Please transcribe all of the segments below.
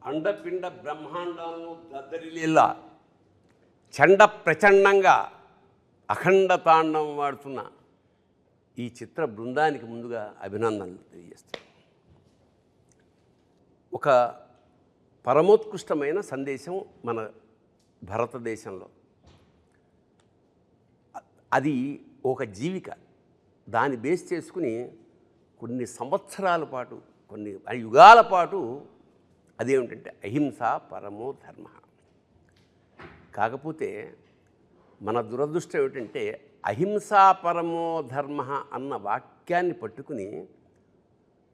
అండపిండ బ్రహ్మాండాలను దద్దరిల్లేలా చండ ప్రచండంగా అఖండ తాండవం వాడుతున్న ఈ చిత్ర బృందానికి ముందుగా అభినందనలు తెలియజేస్తాను. ఒక పరమోత్కృష్టమైన సందేశం మన భారతదేశంలో, అది ఒక జీవిక. దాన్ని బేస్ చేసుకుని కొన్ని సంవత్సరాల పాటు, కొన్ని యుగాల పాటు అదేమిటంటే అహింస పరమో ధర్మ. కాకపోతే మన దురదృష్టం ఏమిటంటే అహింసా పరమో ధర్మ అన్న వాక్యాన్ని పట్టుకుని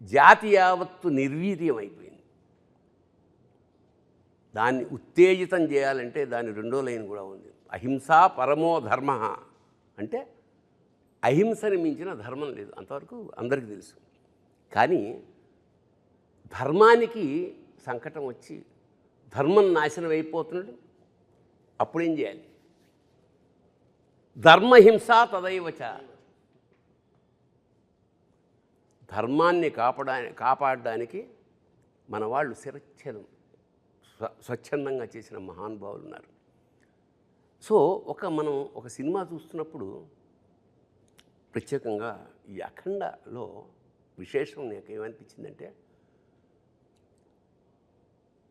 జాతి యావత్తు నిర్వీర్యం అయిపోయింది. దాన్ని ఉత్తేజితం చేయాలంటే దాని రెండో లైన్ కూడా ఉంది. అహింసా పరమో ధర్మ అంటే అహింసని మించిన ధర్మం లేదు, అంతవరకు అందరికీ తెలుసు. కానీ ధర్మానికి సంకటం వచ్చి ధర్మం నాశనం అయిపోతున్నాడు. అప్పుడేం చేయాలి? ధర్మహింస తదైవచ. ధర్మాన్ని కాపాడడానికి మన వాళ్ళు శిరచ్ఛేదం స్వచ్ఛందంగా చేసిన మహానుభావులు ఉన్నారు. సో మనం ఒక సినిమా చూస్తున్నప్పుడు ప్రత్యేకంగా ఈ అఖండలో విశేషం నాకు ఏమనిపించిందంటే,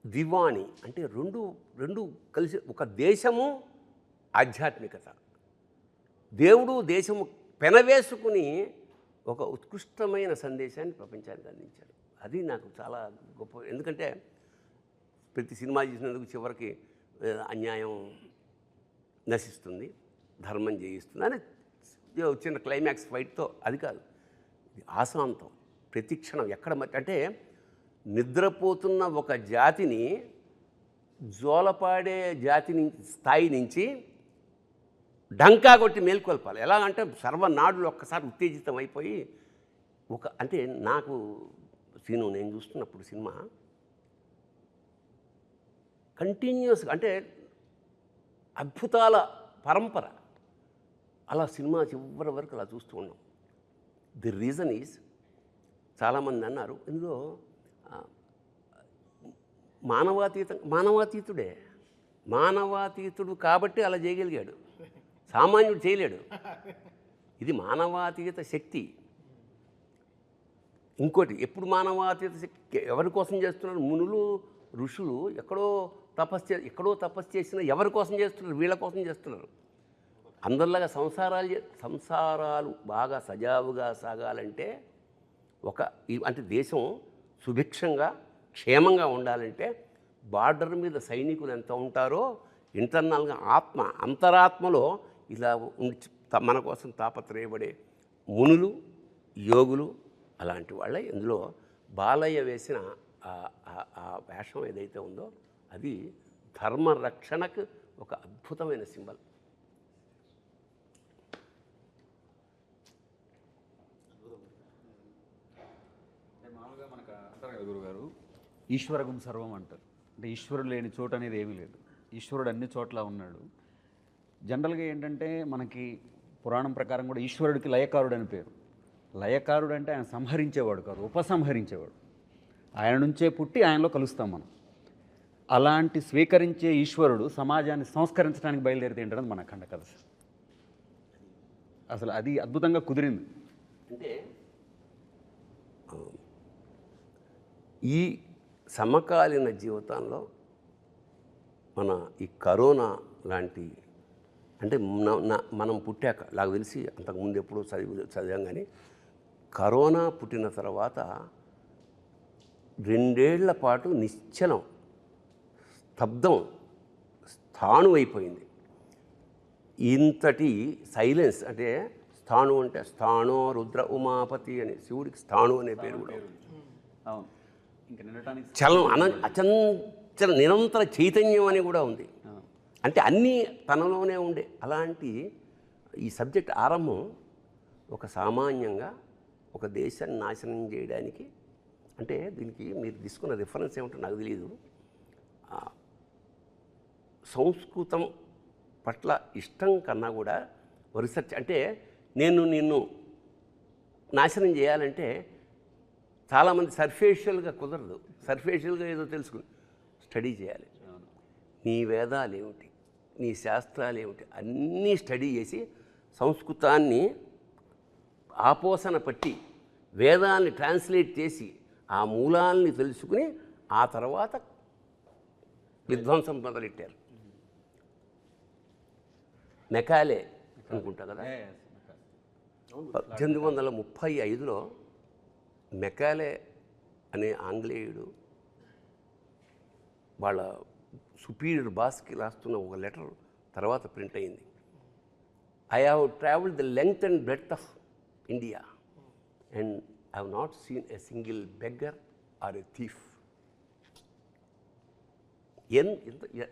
దివాణి అంటే రెండు కలిసి, ఒక దేశము ఆధ్యాత్మికత, దేవుడు దేశము పెనవేసుకుని ఒక ఉత్కృష్టమైన సందేశాన్ని ప్రపంచానికి అందించాడు. అది నాకు చాలా గొప్ప. ఎందుకంటే ప్రతి సినిమా చేసినందుకు చివరికి అన్యాయం నశిస్తుంది, ధర్మం జయిస్తుంది అని చిన్న క్లైమాక్స్ ఫైట్తో, అది కాదు, ఆశాంతం ప్రతి క్షణం ఎక్కడ అంటే నిద్రపోతున్న ఒక జాతిని, జోలపాడే జాతి స్థాయి నుంచి డంకా కొట్టి మేల్కొల్పాలి. ఎలాగంటే సర్వనాడులు ఒక్కసారి ఉత్తేజితం అయిపోయి అంటే నాకు నేను చూస్తున్నప్పుడు సినిమా కంటిన్యూస్గా, అంటే అద్భుతాల పరంపర, అలా సినిమా చివరి వరకు అలా చూస్తూ ఉన్నాం. ది రీజన్ ఈజ్, చాలామంది అన్నారు ఇందులో మానవాతీతుడే, మానవాతీతుడు కాబట్టి అలా చేయగలిగాడు, సామాన్యుడు చేయలేడు. ఇది మానవాతీత శక్తి. ఇంకోటి, ఎప్పుడు మానవాతీత శక్తి ఎవరి కోసం చేస్తున్నారు? మునులు ఋషులు ఎక్కడో తపస్సు చేసిన ఎవరి కోసం చేస్తున్నారు? వీళ్ళ కోసం చేస్తున్నారు. అందరిలాగా సంసారాలు బాగా సజావుగా సాగాలంటే, అంటే దేశం సుభిక్షంగా క్షేమంగా ఉండాలంటే బార్డర్ మీద సైనికులు ఎంత ఉంటారో, ఇంటర్నల్గా అంతరాత్మలో ఇలా మన కోసం తాపత్రయపడే మునులు, యోగులు, అలాంటి వాళ్ళే ఇందులో బాలయ్య వేసిన ఆ వేషం ఏదైతే ఉందో అది ధర్మ రక్షణకు ఒక అద్భుతమైన సింబల్. మామూలుగా మనకు అంటారు కదా గురుగారు, ఈశ్వరగం సర్వం అంటారు. అంటే ఈశ్వరుడు లేని చోటు అనేది ఏమీ లేదు, ఈశ్వరుడు అన్ని చోట్ల ఉన్నాడు. జనరల్గా ఏంటంటే మనకి పురాణం ప్రకారం కూడా ఈశ్వరుడికి లయకారుడు అని పేరు. లయకారుడు అంటే ఆయన సంహరించేవాడు కాదు, ఉపసంహరించేవాడు. ఆయన నుంచే పుట్టి ఆయనలో కలుస్తాం మనం. అలాంటి స్వీకరించే ఈశ్వరుడు సమాజాన్ని సంస్కరించడానికి బయలుదేరితే ఏంటన్నది మన అఖండ కథ. అసలు అది అద్భుతంగా కుదిరింది. అంటే ఈ సమకాలీన జీవితంలో మన ఈ కరోనా లాంటి, అంటే మనం పుట్టాక నాకు తెలిసి అంతకుముందు ఎప్పుడూ చదివాం, కానీ కరోనా పుట్టిన తర్వాత 2 ఏళ్ల పాటు నిశ్చలం, స్తబ్దం, స్థాణువైపోయింది. ఇంతటి సైలెన్స్, అంటే స్థాణు అంటే స్థాణో రుద్ర ఉమాపతి అని, శివుడికి స్థాణు అనే పేరు కూడా ఉంది. అచంచల నిరంతర చైతన్యం అని కూడా ఉంది. అంటే అన్నీ తనలోనే ఉండే అలాంటి ఈ సబ్జెక్ట్ ఆరంభం ఒక సామాన్యంగా ఒక దేశాన్ని నాశనం చేయడానికి. అంటే దీనికి మీరు తీసుకున్న రిఫరెన్స్ ఏమిటో నాకు తెలియదు. సంస్కృతం పట్ల ఇష్టం కన్నా కూడా రీసెర్చ్, అంటే నిన్ను నాశనం చేయాలంటే చాలామంది సర్ఫేషియల్గా కుదరదు, సర్ఫేషియల్గా ఏదో తెలుసుకుని స్టడీ చేయాలి. నీ వేదాలు ఏమిటి, నీ శాస్త్రాలు ఏమిటి, అన్నీ స్టడీ చేసి సంస్కృతాన్ని ఆపోసన పట్టి వేదాల్ని ట్రాన్స్లేట్ చేసి ఆ మూలాల్ని తెలుసుకుని ఆ తర్వాత విధ్వంసం మొదలెట్టారు. మెకాలే అనుకుంటా కదా, 1835లో మెకాలే అనే ఆంగ్లేయుడు వాళ్ళ సుపీరియర్ బాస్కి రాస్తున్న ఒక లెటర్ తర్వాత ప్రింట్ అయింది. I have travelled the length and breadth of India and I have not seen a single beggar or a thief.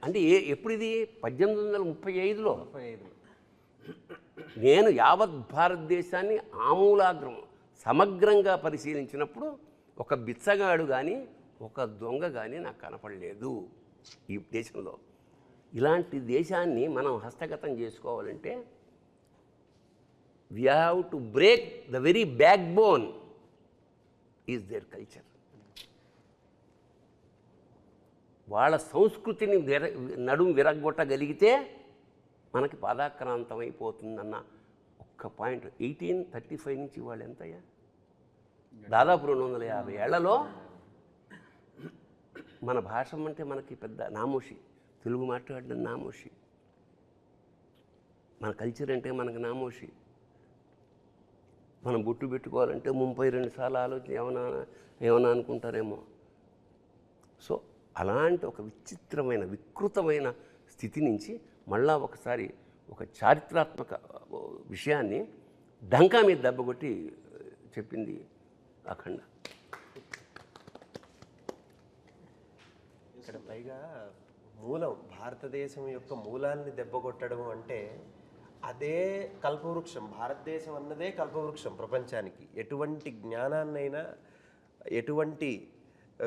అంటే ఎప్పుడు ఇది 1835లో నేను యావత్ భారతదేశాన్ని ఆమూలాగ్రం సమగ్రంగా పరిశీలించినప్పుడు ఒక బిచ్చగాడు కానీ ఒక దొంగ కానీ నాకు కనపడలేదు ఈ దేశంలో. ఇలాంటి దేశాన్ని మనం హస్తగతం చేసుకోవాలంటే we have to break the very back bone is their culture. వాళ్ళ సంస్కృతిని నడుము విరగొట్టగలిగితే మనకి పాదాక్రాంతమైపోతుందన్న ఒక్క పాయింట్. 1835 నుంచి వాళ్ళు ఎంతయ్యా, దాదాపు 250 ఏళ్లలో మన భాష అంటే మనకి పెద్ద నామోషి, తెలుగు మాట్లాడడం నామోషి, మన కల్చర్ అంటే మనకి నామోషి. మనం బొట్టు పెట్టుకోవాలంటే 32 సార్లు ఆలోచన ఏమన్నా అనుకుంటారేమో. సో అలాంటి ఒక విచిత్రమైన వికృతమైన స్థితి నుంచి మళ్ళా ఒకసారి ఒక చారిత్రాత్మక విషయాన్ని డంకా మీద దెబ్బకొట్టి చెప్పింది అఖండ. ఇక్కడ పైగా మూలం, భారతదేశం యొక్క మూలాన్ని దెబ్బకొట్టడం అంటే అదే కల్పవృక్షం. భారతదేశం అన్నదే కల్పవృక్షం ప్రపంచానికి. ఎటువంటి జ్ఞానాన్నైనా ఎటువంటి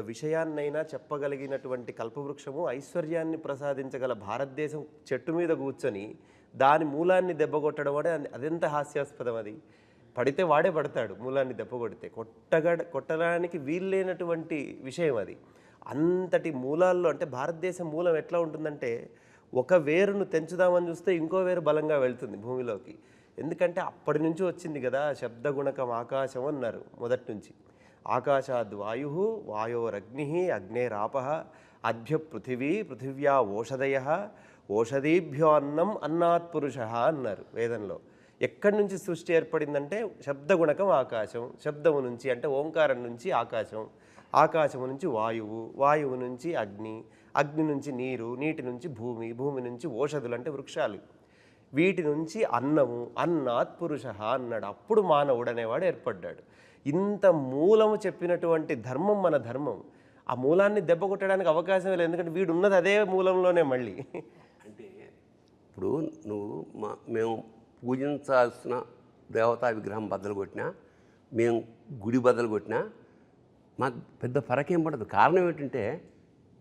విషయాన్నైనా చెప్పగలిగినటువంటి కల్పవృక్షము, ఐశ్వర్యాన్ని ప్రసాదించగల భారతదేశం చెట్టు మీద కూర్చొని దాని మూలాన్ని దెబ్బకొట్టడం అంటే అదెంత హాస్యాస్పదం. అది పడితే వాడే పడతాడు, మూలాన్ని దెబ్బకొడితే కొట్టడానికి వీల్లేనటువంటి విషయం అది. అంతటి మూలాల్లో అంటే భారతదేశం మూలం ఎట్లా ఉంటుందంటే ఒక వేరును తెంచుదామని చూస్తే ఇంకో వేరు బలంగా వెళ్తుంది భూమిలోకి. ఎందుకంటే అప్పటి నుంచి వచ్చింది కదా శబ్దగుణకం ఆకాశం అన్నారు మొదటి నుంచి. ఆకాశాద్ వాయు, వాయోరగ్ని, అగ్నేరాప, అద్భ్య పృథివీ, పృథివ్యా ఓషధయ, ఓషధీభ్యో అన్నం, అన్నాత్ పురుష అన్నారు వేదంలో. ఎక్కడి నుంచి సృష్టి ఏర్పడిందంటే శబ్దగుణకం ఆకాశం, శబ్దము నుంచి అంటే ఓంకారం నుంచి ఆకాశం, ఆకాశము నుంచి వాయువు, వాయువు నుంచి అగ్ని, అగ్ని నుంచి నీరు, నీటి నుంచి భూమి, భూమి నుంచి ఓషధులు అంటే వృక్షాలు, వీటి నుంచి అన్నము, అన్నాత్ పురుష అన్నాడు. అప్పుడు మానవుడు అనేవాడు ఏర్పడ్డాడు. ఇంత మూలము చెప్పినటువంటి ధర్మం మన ధర్మం. ఆ మూలాన్ని దెబ్బ కొట్టడానికి అవకాశం లేదు, ఎందుకంటే వీడు ఉన్నది అదే మూలంలోనే. మళ్ళీ అంటే ఇప్పుడు నువ్వు మేము పూజించాల్సిన దేవతా విగ్రహం బద్దలు కొట్టినా, మేము గుడి బద్దలు కొట్టినా మాకు పెద్ద ఫరకేం పడదు. కారణం ఏంటంటే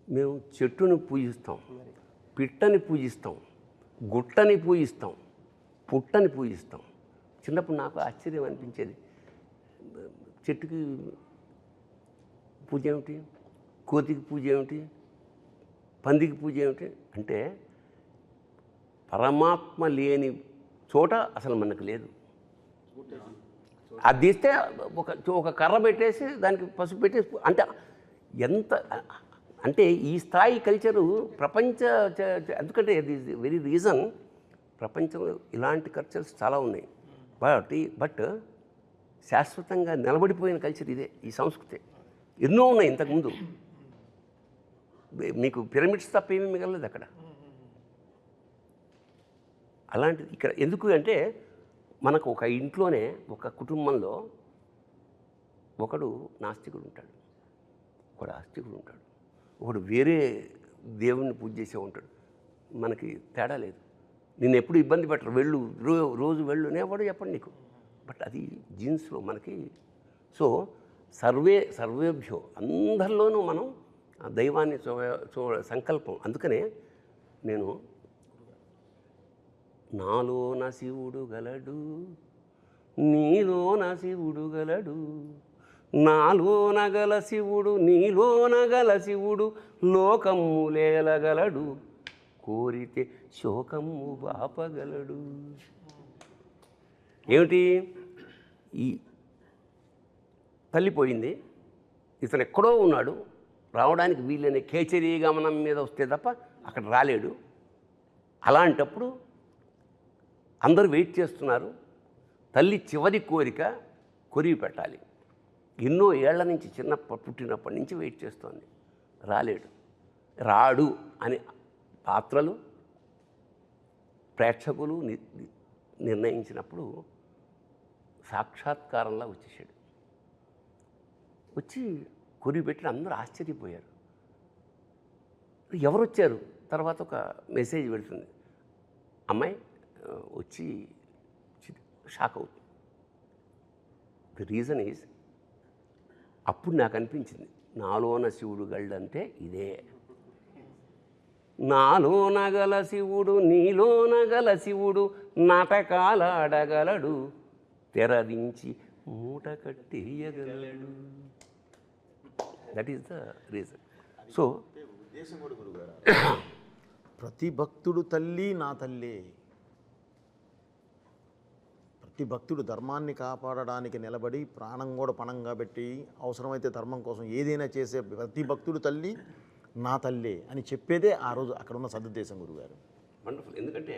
మేము చెట్టుని పూజిస్తాం, పిట్టని పూజిస్తాం, గుట్టని పూజిస్తాం, పుట్టని పూజిస్తాం. చిన్నప్పుడు నాకు ఆశ్చర్యం అనిపించేది, చెట్టుకి పూజ ఏమిటి, కోతికి పూజ ఏమిటి, పందికి పూజ ఏమిటి అంటే పరమాత్మ లేని చోట అసలు మనకు లేదు. అది తీస్తే ఒక కర్ర పెట్టేసి దానికి పసుపు పెట్టేసి అంటే ఎంత అంటే ఈ స్థాయి కల్చరు ప్రపంచ ఎందుకంటే ఇది వెరీ రీజన్ ప్రపంచంలో ఇలాంటి కల్చర్స్ చాలా ఉన్నాయి. బట్ శాశ్వతంగా నిలబడిపోయిన కల్చర్ ఇదే, ఈ సంస్కృతి. ఎన్నో ఉన్నాయి ఇంతకుముందు, మీకు పిరమిడ్స్ తప్ప ఏమీ మిగలలేదు అక్కడ. అలాంటిది ఇక్కడ ఎందుకు అంటే మనకు ఒక ఇంట్లోనే ఒక కుటుంబంలో ఒకడు నాస్తికుడు ఉంటాడు, ఒకడు ఆస్తికుడు ఉంటాడు, ఒకడు వేరే దేవుణ్ణి పూజ చేసే ఉంటాడు. మనకి తేడా లేదు. నేను ఎప్పుడు ఇబ్బంది పెట్టరు, వెళ్ళు రోజు వెళ్ళు అనేవాడు చెప్పండి నీకు. బట్ అది జీన్స్లో మనకి. సో సర్వేభ్యో అందరిలోనూ మనం దైవాన్ని సంకల్పం. అందుకనే నేను నాలోన శివుడు గలడు, నీలోన శివుడు గలడు, నాలోన గల శివుడు నీలోన గల శివుడు లోకము లేలగలడు కోరితే శోకము బాపగలడు. ఏమిటి? ఈ తల్లిపోయింది, ఇతను ఎక్కడో ఉన్నాడు, రావడానికి వీళ్ళని కేచరీ గమనం మీద వస్తే తప్ప అక్కడ రాలేడు. అలాంటప్పుడు అందరూ వెయిట్ చేస్తున్నారు. తల్లి చివరి కోరిక కొరివి పెట్టాలి. ఎన్నో ఏళ్ల నుంచి పుట్టినప్పటి నుంచి వెయిట్ చేస్తోంది, రాలేడు. రాడు అని పాత్రలు ప్రేక్షకులు నిర్ణయించినప్పుడు సాక్షాత్కారంలా వచ్చేసాడు. వచ్చి కొరివి పెట్టి అందరూ ఆశ్చర్యపోయారు. ఎవరు వచ్చారు? తర్వాత ఒక మెసేజ్ పెడుతుంది, అమ్మాయి వచ్చి షాక్ అవుతుంది. ది రీజన్ ఈజ్, అప్పుడు నాకు అనిపించింది నాలోన శివుడు గళ్ళంటే ఇదే. నాలోన గల శివుడు నీలోన గల శివుడు నాటకాలాడగలడు తెరదించి మూట కట్టేయగలడు. That is the reason. So ఉద్దేశం కూడా గురుగారు, ప్రతి భక్తుడు తల్లి నా తల్లే. ప్రతి భక్తుడు ధర్మాన్ని కాపాడడానికి నిలబడి ప్రాణం కూడా పణంగా పెట్టి అవసరమైతే ధర్మం కోసం ఏదైనా చేసే ప్రతి భక్తుడు తల్లి నా తల్లే అని చెప్పేదే ఆ రోజు అక్కడ ఉన్న సదుద్దేశం గురుగారు. వండర్ఫుల్. ఎందుకంటే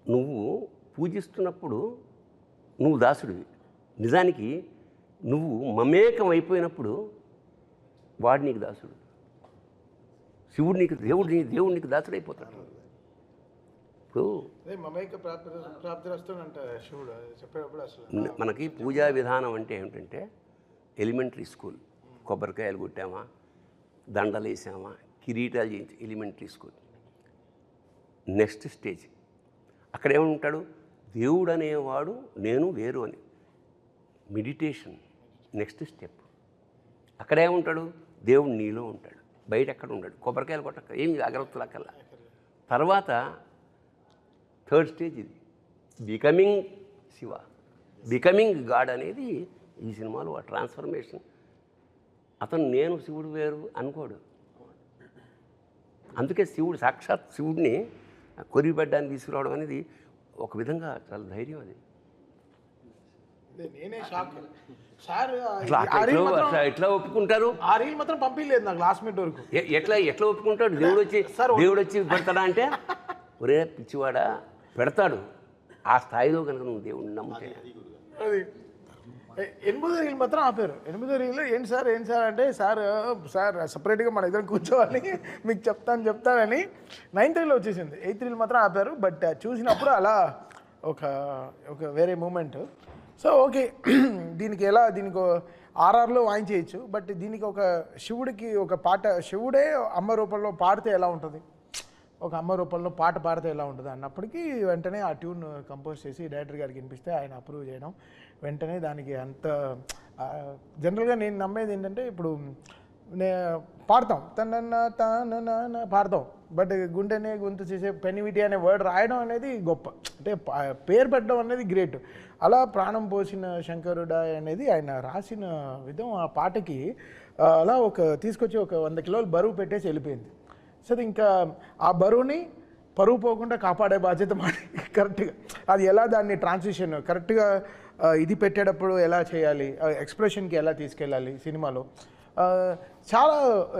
నువ్వు పూజిస్తున్నప్పుడు నువ్వు దాసుడివి. నిజానికి నువ్వు మమేకం అయిపోయినప్పుడు వాడు నీకు దాసుడు. శివుడు నీకు దేవుడు నీకు దాసుడైపోతాడు. ఇప్పుడు మమైక ప్రాప్తి వస్తుందంట శివుడు చెప్పేటప్పుడు. అసలు మనకి పూజా విధానం అంటే ఏమిటంటే ఎలిమెంటరీ స్కూల్, కొబ్బరికాయలు కొట్టామా, దండలు వేసామా, కిరీటాలు చేయించి ఎలిమెంటరీ స్కూల్. నెక్స్ట్ స్టేజ్ అక్కడ ఏమంటాడు, దేవుడు అనేవాడు నేను వేరు అని. Meditation next step. అక్కడేముంటాడు, దేవుడు నీలో ఉంటాడు, బయట ఎక్కడ ఉంటాడు. కొబ్బరికాయలు కొట్టక ఏమి అగరత్తులు అక్కర్లా. తర్వాత థర్డ్ స్టేజ్ ఇది, బికమింగ్ శివ, బికమింగ్ గాడ్ అనేది ఈ సినిమాలో ఆ ట్రాన్స్ఫర్మేషన్. అతను నేను శివుడు వేరు అనుకోడు. అందుకే శివుడు సాక్షాత్ శివుడిని కొరిబెడ్డానికి తీసుకురావడం అనేది ఒక విధంగా చాలా ధైర్యం. అది నేనే షాక్ సార్. ఎట్లా ఒప్పుకుంటారు? ఆ రీల్ మాత్రం పంపించలేదు నాకు లాస్ట్ మినిట్ వరకు. ఎట్లా ఒప్పుకుంటాడు? దేవుడు వచ్చి పెడతాడా అంటే, ఒరే పిచ్చివాడా పెడతాడు. ఆ స్థాయిలో కనుక నువ్వు దేవుడిని నమ్ముతే. అది 8వ రీల్ మాత్రం ఆపారు. 8వ రీల్ ఏంటి సార్ అంటే సార్ సపరేట్గా మన ఇద్దరు కూర్చోవాలి మీకు చెప్తానని 9th రీల్ వచ్చేసింది. 8th రీల్ మాత్రం ఆపారు. బట్ చూసినప్పుడు అలా ఒక వేరే మూమెంట్. సో ఓకే, దీనికి ఆర్ఆర్లో వాయించేయచ్చు. బట్ దీనికి ఒక శివుడికి ఒక పాట, శివుడే అమ్మ రూపంలో పాడితే ఎలా ఉంటుంది, ఒక అమ్మ రూపంలో పాట పాడితే ఎలా ఉంటుంది అన్నప్పటికీ వెంటనే ఆ ట్యూన్ కంపోజ్ చేసి డైరెక్టర్ గారికి వినిపిస్తే ఆయన అప్రూవ్ చేయడం, వెంటనే దానికి అంత జనరల్గా నేను నమ్మేది ఏంటంటే, ఇప్పుడు పాడతాం తన పాడతాం, బట్ గుండెనే గొంతు చేసే పెనివిటి అనే వర్డ్ రాయడం అనేది గొప్ప. అంటే పేరు పెట్టడం అనేది గ్రేట్. అలా ప్రాణం పోసిన శంకరుడా అనేది ఆయన రాసిన విధం ఆ పాటకి అలా తీసుకొచ్చి ఒక 100 కిలోలు బరువు పెట్టేసి వెళ్ళిపోయింది. సరే, ఇంకా ఆ బరువుని పరువు పోకుండా కాపాడే బాధ్యత మాది. కరెక్ట్గా అది ఎలా దాన్ని ట్రాన్సిషన్ కరెక్ట్గా ఇది పెట్టేటప్పుడు ఎలా చేయాలి, ఎక్స్ప్రెషన్కి ఎలా తీసుకెళ్ళాలి సినిమాలో చాలా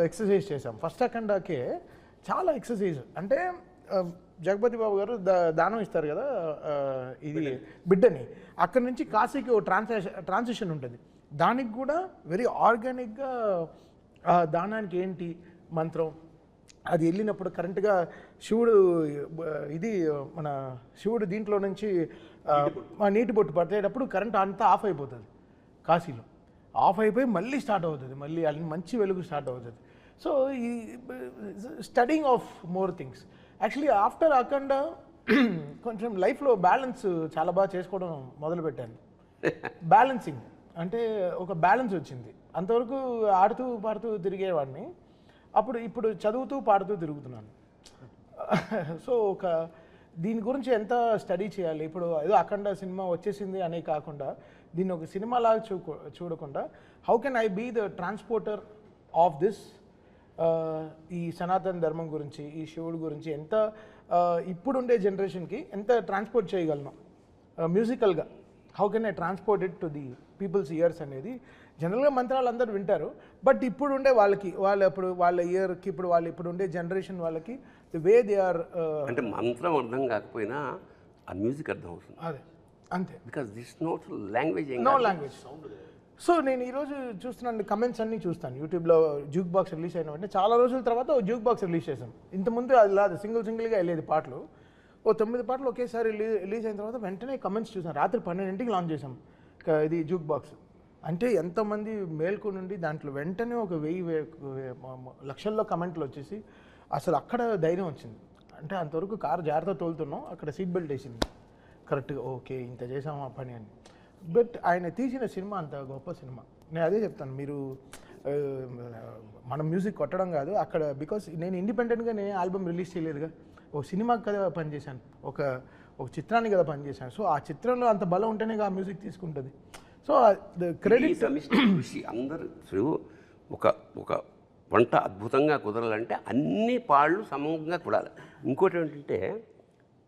ఎక్సర్సైజ్ చేసాం. ఫస్ట్ అఖండాకే చాలా ఎక్సర్సైజ్. అంటే జగపతి బాబు గారు దానం ఇస్తారు కదా, ఇది బిడ్డని, అక్కడి నుంచి కాశీకి ఓ ట్రాన్సిషన్ ఉంటుంది. దానికి కూడా వెరీ ఆర్గానిక్గా దానానికి ఏంటి మంత్రం, అది వెళ్ళినప్పుడు కరెంట్గా శివుడు మన శివుడు దీంట్లో నుంచి నీటి బొట్టు పట్టేటప్పుడు కరెంట్ అంతా ఆఫ్ అయిపోతుంది. కాశీలో ఆఫ్ అయిపోయి మళ్ళీ స్టార్ట్ అవుతుంది, మళ్ళీ మంచి వెలుగు స్టార్ట్ అవుతుంది. సో ఈ studying of more things. Actually after Akhanda కొంచెం లైఫ్లో బ్యాలెన్స్ చాలా బాగా చేసుకోవడం మొదలుపెట్టాను. బ్యాలెన్సింగ్ అంటే ఒక బ్యాలెన్స్ వచ్చింది. అంతవరకు ఆడుతూ పాడుతూ తిరిగేవాడిని, ఇప్పుడు చదువుతూ పాడుతూ తిరుగుతున్నాను. సో దీని గురించి ఎంత స్టడీ చేయాలి. ఇప్పుడు ఏదో అఖండ సినిమా వచ్చేసింది అనే కాకుండా దీన్ని ఒక సినిమా లాగా చూడకుండా how can I be the transporter of this, ఈ సనాతన ధర్మం గురించి, ఈ శివుడు గురించి ఎంత ఇప్పుడుండే జనరేషన్కి ఎంత ట్రాన్స్పోర్ట్ చేయగలను మ్యూజికల్గా, how can I transport it to the people's ears అనేది. జనరల్గా మంత్రాలు అందరూ వింటారు, బట్ ఇప్పుడు ఉండే వాళ్ళకి, వాళ్ళ ఇయర్కి ఇప్పుడు ఉండే జనరేషన్ వాళ్ళకి ది వే దే ఆర్, అంటే మంత్రం అర్థం కాకపోయినా ఆ మ్యూజిక్ అర్థం అవుతుంది. అదే అంతే, because this not language no language. So నేను ఈరోజు చూస్తున్నాను కమెంట్స్ అన్నీ చూస్తాను యూట్యూబ్లో. జ్యూక్ బాక్స్ రిలీజ్ అయిన వెంటనే చాలా రోజుల తర్వాత ఓ జ్యూక్ బాక్స్ రిలీజ్ చేశాం. ఇంతకుముందు అది లేదు, సింగిల్గా వెళ్ళేది పాటలు. ఓ 9 పాటలు ఒకేసారి రిలీజ్ అయిన తర్వాత వెంటనే కమెంట్స్ చూసాను. రాత్రి 12ంటికి లాంచ్ చేసాం ఇది జ్యూక్ బాక్స్. అంటే ఎంతమంది మేల్కు నుండి దాంట్లో వెంటనే ఒక 1000 లక్షల్లో కమెంట్లు వచ్చేసి అసలు అక్కడ ధైర్యం వచ్చింది. అంటే అంతవరకు కారు జాగ్రత్త తోలుతున్నాం, అక్కడ సీట్ బెల్ట్ వేసింది కరెక్ట్గా, ఓకే ఇంత చేసాము ఆ పని అని. బట్ ఆయన తీసిన సినిమా అంత గొప్ప సినిమా. నేను అదే చెప్తాను, మీరు మనం మ్యూజిక్ కొట్టడం కాదు అక్కడ, బికాస్ నేను ఇండిపెండెంట్గా నేను ఆల్బమ్ రిలీజ్ చేయలేదుగా, ఒక సినిమాకి కదా పనిచేశాను, ఒక చిత్రానికి కదా పనిచేశాను. సో ఆ చిత్రంలో అంత బలం ఉంటేనే ఆ మ్యూజిక్ తీసుకుంటుంది. సో ద క్రెడిట్ కృషి అందరూ ఒక వంట అద్భుతంగా కుదరాలంటే అన్ని పాళ్ళు సమంగా కూడాలి. ఇంకోటి ఏంటంటే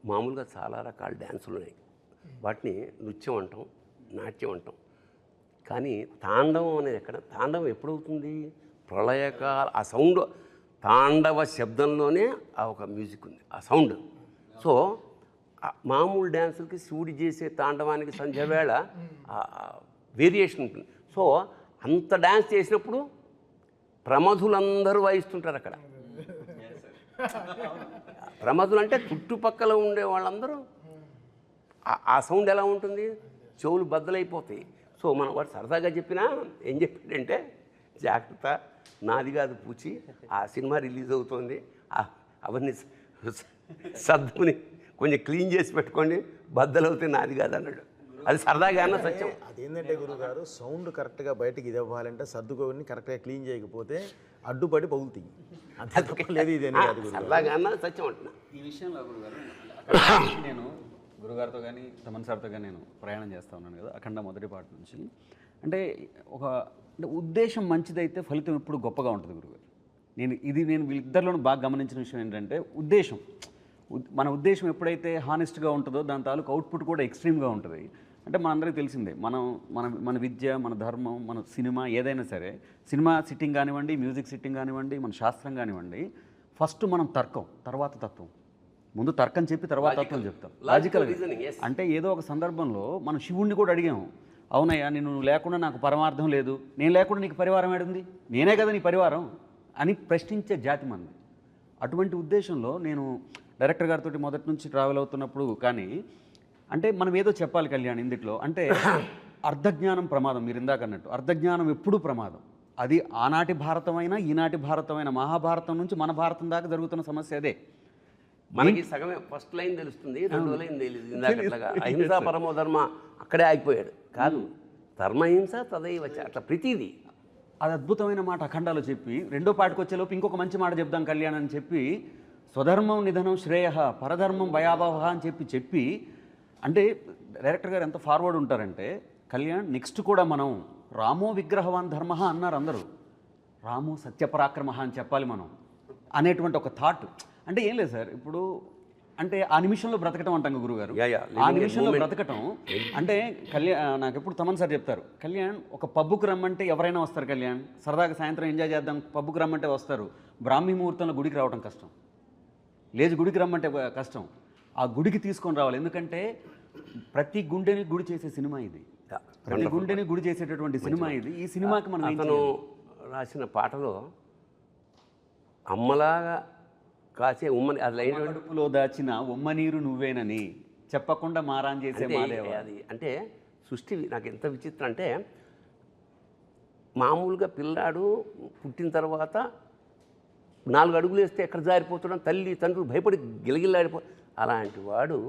మామూలుగా చాలా రకాల డ్యాన్సులు ఉన్నాయి, వాటిని నృత్యం అంటాం, నాట్యం అంటాం. కానీ తాండవం అనేది ఎక్కడ? తాండవం ఎప్పుడవుతుంది? ప్రళయకాల ఆ సౌండ్, తాండవ శబ్దంలోనే ఆ ఒక మ్యూజిక్ ఉంది, ఆ సౌండ్. సో మామూలు డ్యాన్సులకి శివుడి చేసే తాండవానికి సంధ్యవేళ వేరియేషన్ ఉంటుంది. సో అంత డ్యాన్స్ చేసినప్పుడు ప్రమధులందరూ వాయిస్తుంటారు అక్కడ. ప్రమధులు అంటే చుట్టుపక్కల ఉండే వాళ్ళందరూ ఆ సౌండ్ ఎలా ఉంటుంది? చెవులు బద్దలైపోతాయి. సో మనం వాడు సరదాగా చెప్పినా ఏం చెప్పాడంటే, జాగ్రత్త నాది కాదు పూచి, ఆ సినిమా రిలీజ్ అవుతుంది, అవన్నీ సర్దుకుని కొంచెం క్లీన్ చేసి పెట్టుకోండి, బద్దలవుతాయి, నాది కాదు అన్నాడు. అది సరదాగా అన్న సత్యం. అదేంటంటే గురుగారు, సౌండ్ కరెక్ట్గా బయటకి ఇది అవ్వాలంటే సర్దుకొని కరెక్ట్గా క్లీన్ చేయకపోతే అడ్డుపడి పగులుతాయి. అంతే తప్ప లేదు, ఇది సరదాగా అన్న సత్యం అంటున్నా. ఈ విషయంలో గురుగారు నేను గురుగారితో కానీ తమన్ సార్తో కానీ నేను ప్రయాణం చేస్తూ ఉన్నాను కదా అఖండ మొదటి పాట నుంచి. అంటే అంటే ఉద్దేశం మంచిదైతే ఫలితం ఎప్పుడు గొప్పగా ఉంటుంది గురుగారు. నేను వీళ్ళిద్దరిలోనూ బాగా గమనించిన విషయం ఏంటంటే ఉద్దేశం. మన ఉద్దేశం ఎప్పుడైతే హానెస్ట్గా ఉంటుందో దాని తాలూకు అవుట్పుట్ కూడా ఎక్స్ట్రీమ్గా ఉంటుంది. అంటే మనందరికీ తెలిసిందే, మన విద్య, మన ధర్మం, మన సినిమా ఏదైనా సరే, సినిమా సిట్టింగ్ కానివ్వండి, మ్యూజిక్ సిట్టింగ్ కానివ్వండి, మన శాస్త్రం కానివ్వండి, ఫస్ట్ మనం తర్కం, తర్వాత తత్వం. ముందు తర్కం చెప్పి తర్వాత తత్వం చెప్తాం, లాజికల్. అంటే ఏదో ఒక సందర్భంలో మనం శివుణ్ణి కూడా అడిగాము, అవునయ్యా నువ్వు లేకుండా నాకు పరమార్థం లేదు, నేను లేకుండా నీకు పరివారం ఏడుంది, నేనే కదా నీ పరివారం అని ప్రశ్నించే జాతి మంది. అటువంటి ఉద్దేశంలో నేను డైరెక్టర్ గారితో మొదటి నుంచి ట్రావెల్ అవుతున్నప్పుడు కానీ, అంటే మనం ఏదో చెప్పాలి కళ్యాణ్ ఇందులో, అంటే అర్ధజ్ఞానం ప్రమాదం. మీరు ఇందాక అన్నట్టు అర్ధజ్ఞానం ఎప్పుడూ ప్రమాదం. అది ఆనాటి భారతమైనా ఈనాటి భారతమైన, మహాభారతం నుంచి మన భారతం దాకా జరుగుతున్న సమస్య అదే. మనకి సగమే ఫస్ట్ లైన్ తెలుస్తుంది, రెండో లైన్ తెలియదు. ఇందాకట్లాగా అహింసా పరమో ధర్మ అక్కడే ఆగిపోయాడు. కాదు, ధర్మహింస తదైవ చ, అట్లా ప్రతిదీ. అది అద్భుతమైన మాట అఖండాలో చెప్పి, రెండో పాటకు వచ్చేలోపు ఇంకొక మంచి మాట చెప్దాం కళ్యాణ్ అని చెప్పి, స్వధర్మం నిధనం శ్రేయ పరధర్మం భయాభవ అని చెప్పి అంటే డైరెక్టర్ గారు ఎంత ఫార్వర్డ్ ఉంటారంటే, కళ్యాణ్ నెక్స్ట్ కూడా మనం రామో విగ్రహవాన్ ధర్మ అన్నారు అందరూ, రామో సత్యపరాక్రమ అని చెప్పాలి మనం అనేటువంటి ఒక థాట్. అంటే ఏం లేదు సార్, ఇప్పుడు అంటే ఆ నిమిషంలో బ్రతకటం అంటాం గురుగారు. ఆ నిమిషంలో బ్రతకటం అంటే నాకు ఎప్పుడు తమన్ సార్ చెప్తారు, కళ్యాణ్ ఒక పబ్బుకు రమ్మంటే ఎవరైనా వస్తారు కళ్యాణ్, సరదాగా సాయంత్రం ఎంజాయ్ చేద్దాం పబ్బుకు రమ్మంటే వస్తారు. బ్రాహ్మీ ముహూర్తంలో గుడికి రావడం కష్టం, లేచి గుడికి రమ్మంటే కష్టం. ఆ గుడికి తీసుకొని రావాలి, ఎందుకంటే ప్రతి గుండెని గుడి చేసే సినిమా ఇది, ప్రతి గుండెని గుడి చేసేటటువంటి సినిమా ఇది. ఈ సినిమాకి మనం అతను రాసిన పాటలో అమ్మలాగా కాసే ఉమ్మని, అది లైన్ కడుపులో దాచిన ఉమ్మ నీరు నువ్వేనని చెప్పకుండా మారాన్ చేసే మాదేవ. అది అంటే సృష్టి నాకు ఎంత విచిత్రం అంటే, మామూలుగా పిల్లాడు పుట్టిన తర్వాత 4 అడుగులు వేస్తే ఎక్కడ జారిపోతున్నాం, తల్లి తండ్రులు భయపడి గిలగిల్లాడిపో, అలాంటి వాడు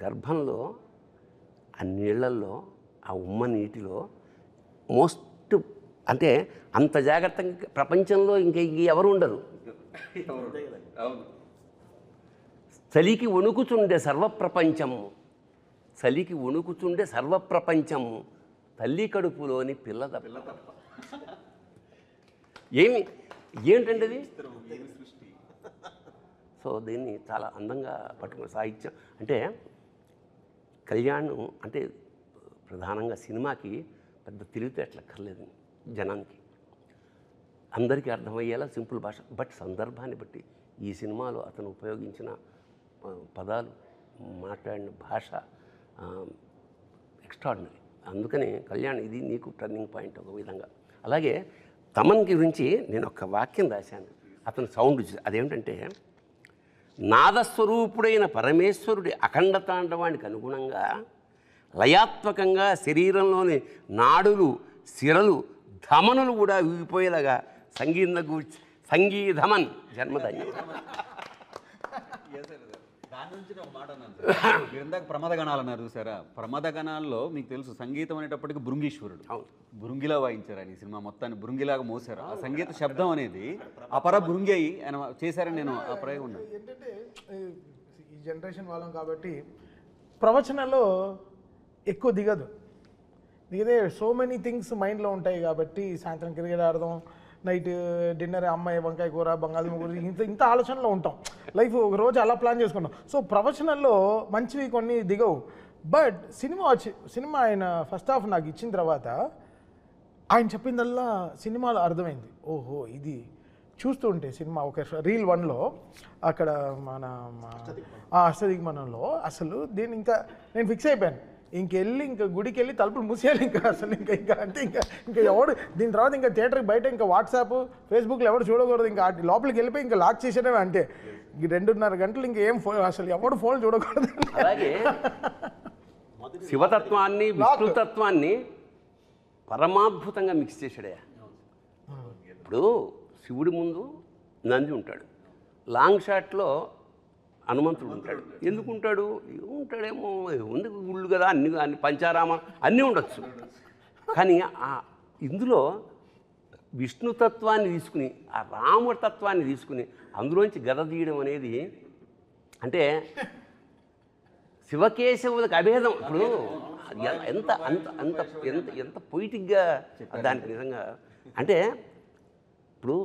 గర్భంలో ఆ నీళ్లల్లో ఆ ఉమ్మ నీటిలో మోస్ట్ అంటే అంత జాగ్రత్తగా ప్రపంచంలో ఇంకా ఎవరు ఉండరు. చలికి వణుకుచుండే సర్వప్రపంచము, చలికి వణుకుచుండే సర్వప్రపంచము తల్లి కడుపులోని పిల్ల తప్ప ఏంటంటే అది. సో దీన్ని చాలా అందంగా పట్టుకున్న సాహిత్యం అంటే కళ్యాణ్ అంటే ప్రధానంగా సినిమాకి పెద్ద తెలివితేటలక్కర్లేదు జనానికి, అందరికీ అర్థమయ్యేలా సింపుల్ భాష. బట్ సందర్భాన్ని బట్టి ఈ సినిమాలో అతను ఉపయోగించిన పదాలు, మాట్లాడిన భాష ఎక్స్ట్రాడినరీ. అందుకని కళ్యాణ్ ఇది నీకు టర్నింగ్ పాయింట్ ఒక విధంగా. అలాగే తమన్ గురించి నేను ఒక వాక్యం రాశాను, అతను సౌండ్ అదేమిటంటే, నాదస్వరూపుడైన పరమేశ్వరుడి అఖండ తాండవానికి అనుగుణంగా లయాత్మకంగా శరీరంలోని నాడులు, సిరలు, ధమనులు కూడా ఊగిపోయేలాగా సంగీధమన్ జన్మధన్యం. దాని నుంచి ఒక మాట అన్నాను సార్. మీరు ఇందాక ప్రమాదగణాలు అన్నారు చూసారా, ప్రమాదగణాల్లో మీకు తెలుసు సంగీతం అనేటప్పటికి భృంగీశ్వరుడు. అవును, భృంగిలా వాయించారు ఆయన ఈ సినిమా మొత్తాన్ని, భృంగిలాగా మోసారు. ఆ సంగీత శబ్దం అనేది అపర భృంగి అయి ఆయన చేశారని నేను ఆ ప్రయోగం ఉన్నాను. ఏంటంటే ఈ జనరేషన్ వాళ్ళం కాబట్టి ప్రవచనాల్లో ఎక్కువ దిగదే సో మెనీ థింగ్స్ మైండ్లో ఉంటాయి కాబట్టి సాయంత్రం క్రికెట్ ఆడదాం, నైట్ డిన్నర్ అమ్మాయి వంకాయ కూర బంగాళదుంప కూర, ఇంత ఆలోచనలో ఉంటాం. లైఫ్ ఒక రోజు అలా ప్లాన్ చేసుకుంటాం. సో ప్రవచనాల్లో మంచివి కొన్ని దిగవు. బట్ సినిమా ఆయన ఫస్ట్ హాఫ్ నాకు ఇచ్చిన తర్వాత ఆయన చెప్పిందల్లా సినిమాలో అర్థమైంది. ఓహో ఇది చూస్తూ ఉంటే సినిమా ఒక రీల్ 1లో అక్కడ మన అష్టదిగ్మనంలో అసలు దీన్ని ఇంకా నేను ఫిక్స్ అయిపోయాను, ఇంకా గుడికి వెళ్ళి తలుపులు మూసేయాలి ఇంకా అసలు ఇంకా అంటే ఇంకా ఎవడు దీని తర్వాత ఇంకా థియేటర్కి బయట ఇంకా వాట్సాప్ ఫేస్బుక్లో ఎవడు చూడకూడదు, ఇంకా లోపలికి వెళ్ళిపోయి ఇంకా లాక్ చేసేయడమే. అంటే 2.5 గంటలు ఇంకేం అసలు ఎవడు ఫోన్ చూడకూడదు. అలాగే శివతత్వాన్ని విష్ణుతత్వాన్ని పరమాద్భుతంగా మిక్స్ చేశాడే. ఇప్పుడు శివుడి ముందు నంది ఉంటాడు, లాంగ్ షాట్లో హనుమంతుడు ఉంటాడు. ఎందుకు ఉంటాడేమో ఉంది గుళ్ళు కదా, అన్ని పంచారామ అన్నీ ఉండొచ్చు. కానీ ఇందులో విష్ణుతత్వాన్ని తీసుకుని ఆ రాముడి తత్వాన్ని తీసుకుని అందులోంచి గద తీయడం అనేది అంటే శివకేశవులకు అభేదం. ఇప్పుడు ఎంత అంత అంత ఎంత ఎంత పొయిటిక్గా దానికి నిజంగా అంటే ఇప్పుడు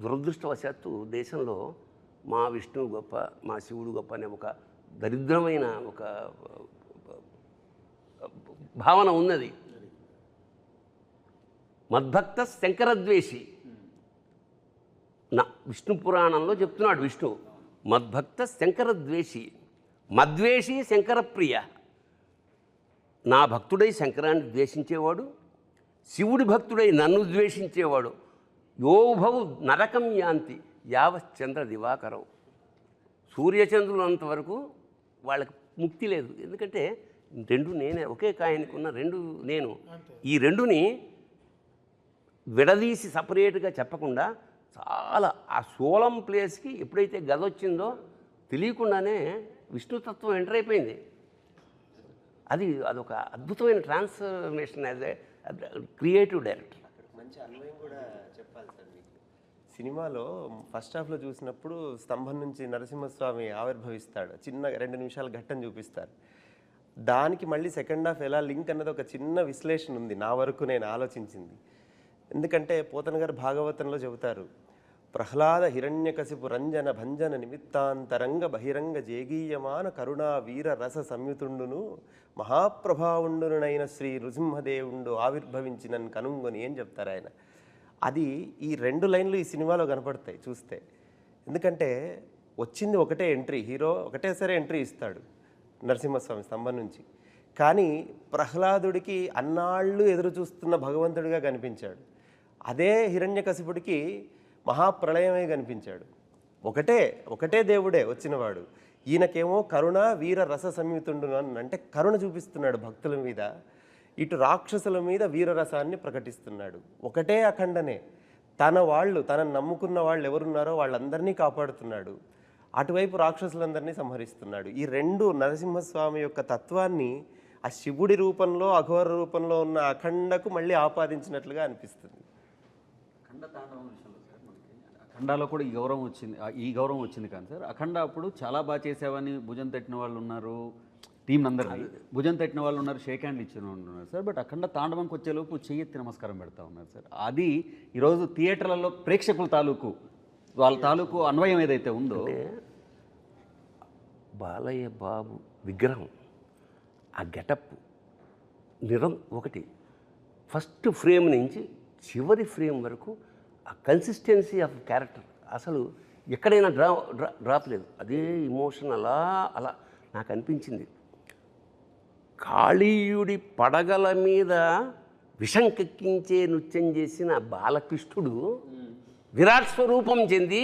దురదృష్టవశాత్తు దేశంలో మా విష్ణువు గొప్ప, మా శివుడు గొప్ప అనే ఒక దరిద్రమైన ఒక భావన ఉన్నది. మద్భక్త శంకరద్వేషి నా విష్ణు పురాణంలో చెప్తున్నాడు విష్ణువు, మద్భక్త శంకరద్వేషి, మద్వేషి శంకరప్రియ. నా భక్తుడై శంకరాన్ని ద్వేషించేవాడు, శివుడి భక్తుడై నన్ను ద్వేషించేవాడు, యోభౌ నరకం యాంతి యావశ్చంద్ర దివాకరం. సూర్యచంద్రులంతవరకు వాళ్ళకి ముక్తి లేదు. ఎందుకంటే రెండు నేనే, ఒకే కాయనికి ఉన్న రెండు నేను. ఈ రెండుని విడదీసి సపరేట్గా చెప్పకుండా చాలా ఆ సోలం ప్లేస్కి ఎప్పుడైతే గద వచ్చిందో తెలియకుండానే విష్ణుతత్వం ఎంటర్ అయిపోయింది. అదొక అద్భుతమైన transformation as a creative director. మంచి అన్వయం కూడా చెప్పాలి సార్ మీకు. సినిమాలో ఫస్ట్ హాఫ్లో చూసినప్పుడు స్తంభం నుంచి నరసింహస్వామి ఆవిర్భవిస్తాడు, చిన్న 2 నిమిషాల ఘట్టం చూపిస్తారు. దానికి మళ్ళీ సెకండ్ హాఫ్ ఎలా లింక్ అన్నది ఒక చిన్న విశ్లేషణ ఉంది నా వరకు నేను ఆలోచించింది. ఎందుకంటే పోతన గారు భాగవతంలో చెబుతారు, ప్రహ్లాద హిరణ్యకశిపు రంజన భంజన నిమిత్తాంతరంగ బహిరంగ జేగీయమాన కరుణా వీర రస సంయుతుండును మహాప్రభావుండునైన శ్రీ నృసింహదేవుండు ఆవిర్భవించినని కనుంగొని ఏం చెప్తారు ఆయన. అది ఈ 2 లైన్లు ఈ సినిమాలో కనపడతాయి చూస్తే. ఎందుకంటే వచ్చింది ఒకటే ఎంట్రీ, హీరో ఒకటేసారి ఎంట్రీ ఇస్తాడు నరసింహస్వామి స్తంభం నుంచి. కానీ ప్రహ్లాదుడికి అన్నాళ్ళు ఎదురు చూస్తున్న భగవంతుడిగా కనిపించాడు. అదే హిరణ్యకశిపుడికి మహాప్రళయమే కనిపించాడు. ఒకటే దేవుడే వచ్చినవాడు. ఈయనకేమో కరుణ వీర రస సంయుతుండు అంటే కరుణ చూపిస్తున్నాడు భక్తుల మీద, ఇటు రాక్షసుల మీద వీరరసాన్ని ప్రకటిస్తున్నాడు. ఒకటే అఖండనే, తనను నమ్ముకున్న వాళ్ళు ఎవరున్నారో వాళ్ళందరినీ కాపాడుతున్నాడు, అటువైపు రాక్షసులందరినీ సంహరిస్తున్నాడు. ఈ 2 నరసింహస్వామి యొక్క తత్వాన్ని ఆ శివుడి రూపంలో అఘోర రూపంలో ఉన్న అఖండకు మళ్ళీ ఆపాదించినట్లుగా అనిపిస్తుంది. అఖండ తాండవం విషయంలో సార్ మనకి అఖండాలో కూడా ఈ గౌరవం వచ్చింది కానీ సార్, అఖండ అప్పుడు చాలా బాగా చేసావని భుజం తట్టిన వాళ్ళు ఉన్నారు, టీం అందరినీ భుజం తట్టిన వాళ్ళు ఉన్నారు, షేక్ హ్యాండ్ ఇచ్చిన వాళ్ళు ఉన్నారు సార్. బట్ అఖండ తాండవంకి వచ్చేలోపు చెయ్యెత్తి నమస్కారం పెడతా ఉన్నారు సార్. అది ఈరోజు థియేటర్లలో ప్రేక్షకుల తాలూకు వాళ్ళ తాలూకు అన్వయం ఏదైతే ఉందో, బాలయ్య బాబు విగ్రహం, ఆ గెటప్ ఒకటి ఫస్ట్ ఫ్రేమ్ నుంచి చివరి ఫ్రేమ్ వరకు ఆ కన్సిస్టెన్సీ ఆఫ్ క్యారెక్టర్ అసలు ఎక్కడైనా డ్రాప్ లేదు. అదే ఇమోషన్ అలా నాకు అనిపించింది. కాళీయుడి పడగల మీద విషం కెక్కించే నృత్యం చేసిన బాలకృష్ణుడు విరాట్ స్వరూపం చెంది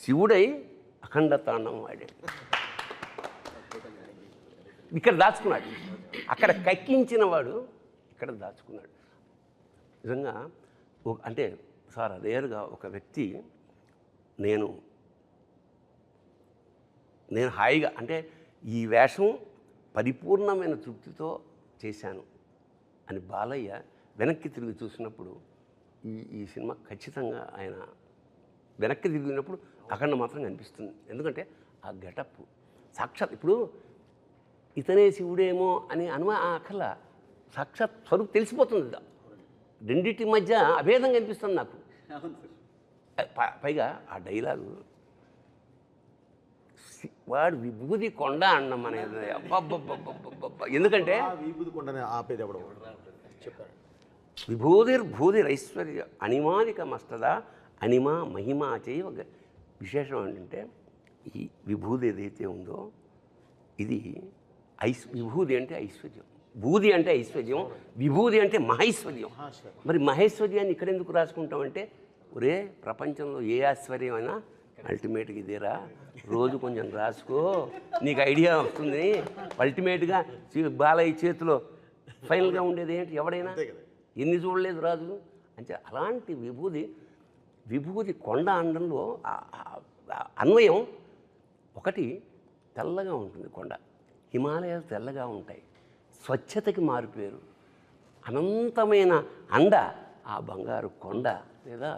శివుడై అఖండ తాండవం ఆడాడు. ఇక్కడ దాచుకున్నాడు, అక్కడ కక్కించిన వాడు ఇక్కడ దాచుకున్నాడు. నిజంగా అంటే సార్ రేరుగా ఒక వ్యక్తి నేను హాయిగా అంటే ఈ వేషం పరిపూర్ణమైన తృప్తితో చేశాను అని బాలయ్య వెనక్కి తిరిగి చూసినప్పుడు ఈ సినిమా ఖచ్చితంగా ఆయన వెనక్కి తిరిగినప్పుడు అఖండ మాత్రం కనిపిస్తుంది. ఎందుకంటే ఆ గెటప్ సాక్షాత్ ఇప్పుడు ఇతనే శివుడేమో అని అక్కల సాక్షాత్ స్వరూపు తెలిసిపోతుంది. రెండింటి మధ్య అభేదం కనిపిస్తుంది నాకు. పైగా ఆ డైలాగు వాడు విభూది కొండ అన్నం అనేది అబ్బబ్బబ్బబ్బబ్బ. ఎందుకంటే విభూది కొండని ఆపేది ఎవడో చెప్పారు. విభూతిర్భూతిరైశ్వర్య అనిమానిక మస్తద అనిమా మహిమా చేయవ. విశేషం ఏంటంటే ఈ విభూది ఏదైతే ఉందో ఇది విభూది అంటే ఐశ్వర్యం, భూది అంటే ఐశ్వర్యం, విభూది అంటే మహైశ్వర్యం. మరి మహేశ్వర్యాన్ని ఇక్కడ ఎందుకు రాసుకుంటామంటే ఒరే ప్రపంచంలో ఏ ఐశ్వర్యమైనా అల్టిమేట్గా ఇదేరా, రోజు కొంచెం రాసుకో నీకు ఐడియా వస్తుంది. అల్టిమేట్గా బాలయ్య చేతిలో ఫైనల్గా ఉండేది ఏంటి, ఎవడైనా ఎన్ని చూడలేదు రాజు అంటే. అలాంటి విభూది కొండ అండంలో అన్వయం ఒకటి. తెల్లగా ఉంటుంది కొండ, హిమాలయాలు తెల్లగా ఉంటాయి, స్వచ్ఛతకి మారిపోయారు. అనంతమైన అండ ఆ బంగారు కొండ లేదా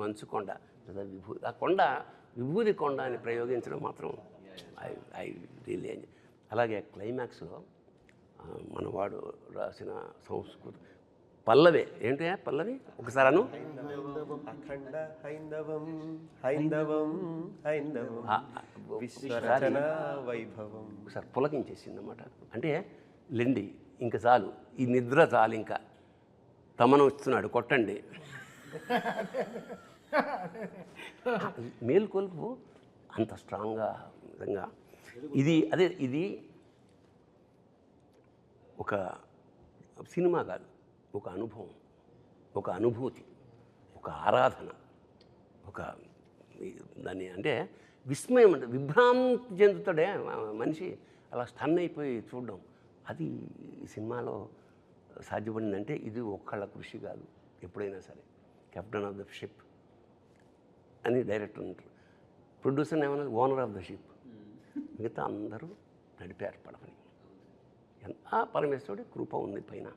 మంచు కొండ లేదా విభూది. ఆ కొండ విభూది కొండ అని ప్రయోగించడం మాత్రం ఐ రియల్లీ ఎంజాయ్. అలాగే క్లైమాక్స్లో మనవాడు రాసిన సంస్కృతి పల్లవి ఏంటి పల్లవి ఒకసారి అను. అఖండ హైందవం హైందవం హైందవం విశ్వరచన వైభవం. ఒకసారి పులకించేసింది అన్నమాట. అంటే లెండి ఇంకా చాలు, ఈ నిద్ర చాలు, ఇంకా తమను వస్తున్నాడు కొట్టండి. మేల్కొల్పు అంత స్ట్రాంగ్గా నిజంగా ఇది ఒక సినిమా కాదు, ఒక అనుభవం, ఒక అనుభూతి, ఒక ఆరాధన, ఒక దాన్ని అంటే విస్మయం, అంటే విభ్రాంతి చెందుతాడే మనిషి, అలా స్టన్ అయిపోయి చూడడం. అది ఈ సినిమాలో సాధ్యపడిందంటే ఇది ఒక్కళ్ళ కృషి కాదు. ఎప్పుడైనా సరే కెప్టెన్ ఆఫ్ ద షిప్ అని డైరెక్టర్ ఉంటారు, ప్రొడ్యూసర్ ఏమన్నా ఓనర్ ఆఫ్ ద షిప్, మిగతా అందరూ నడిపారు పడవని. పరమేశ్వరుడి కృప ఉంది పైన.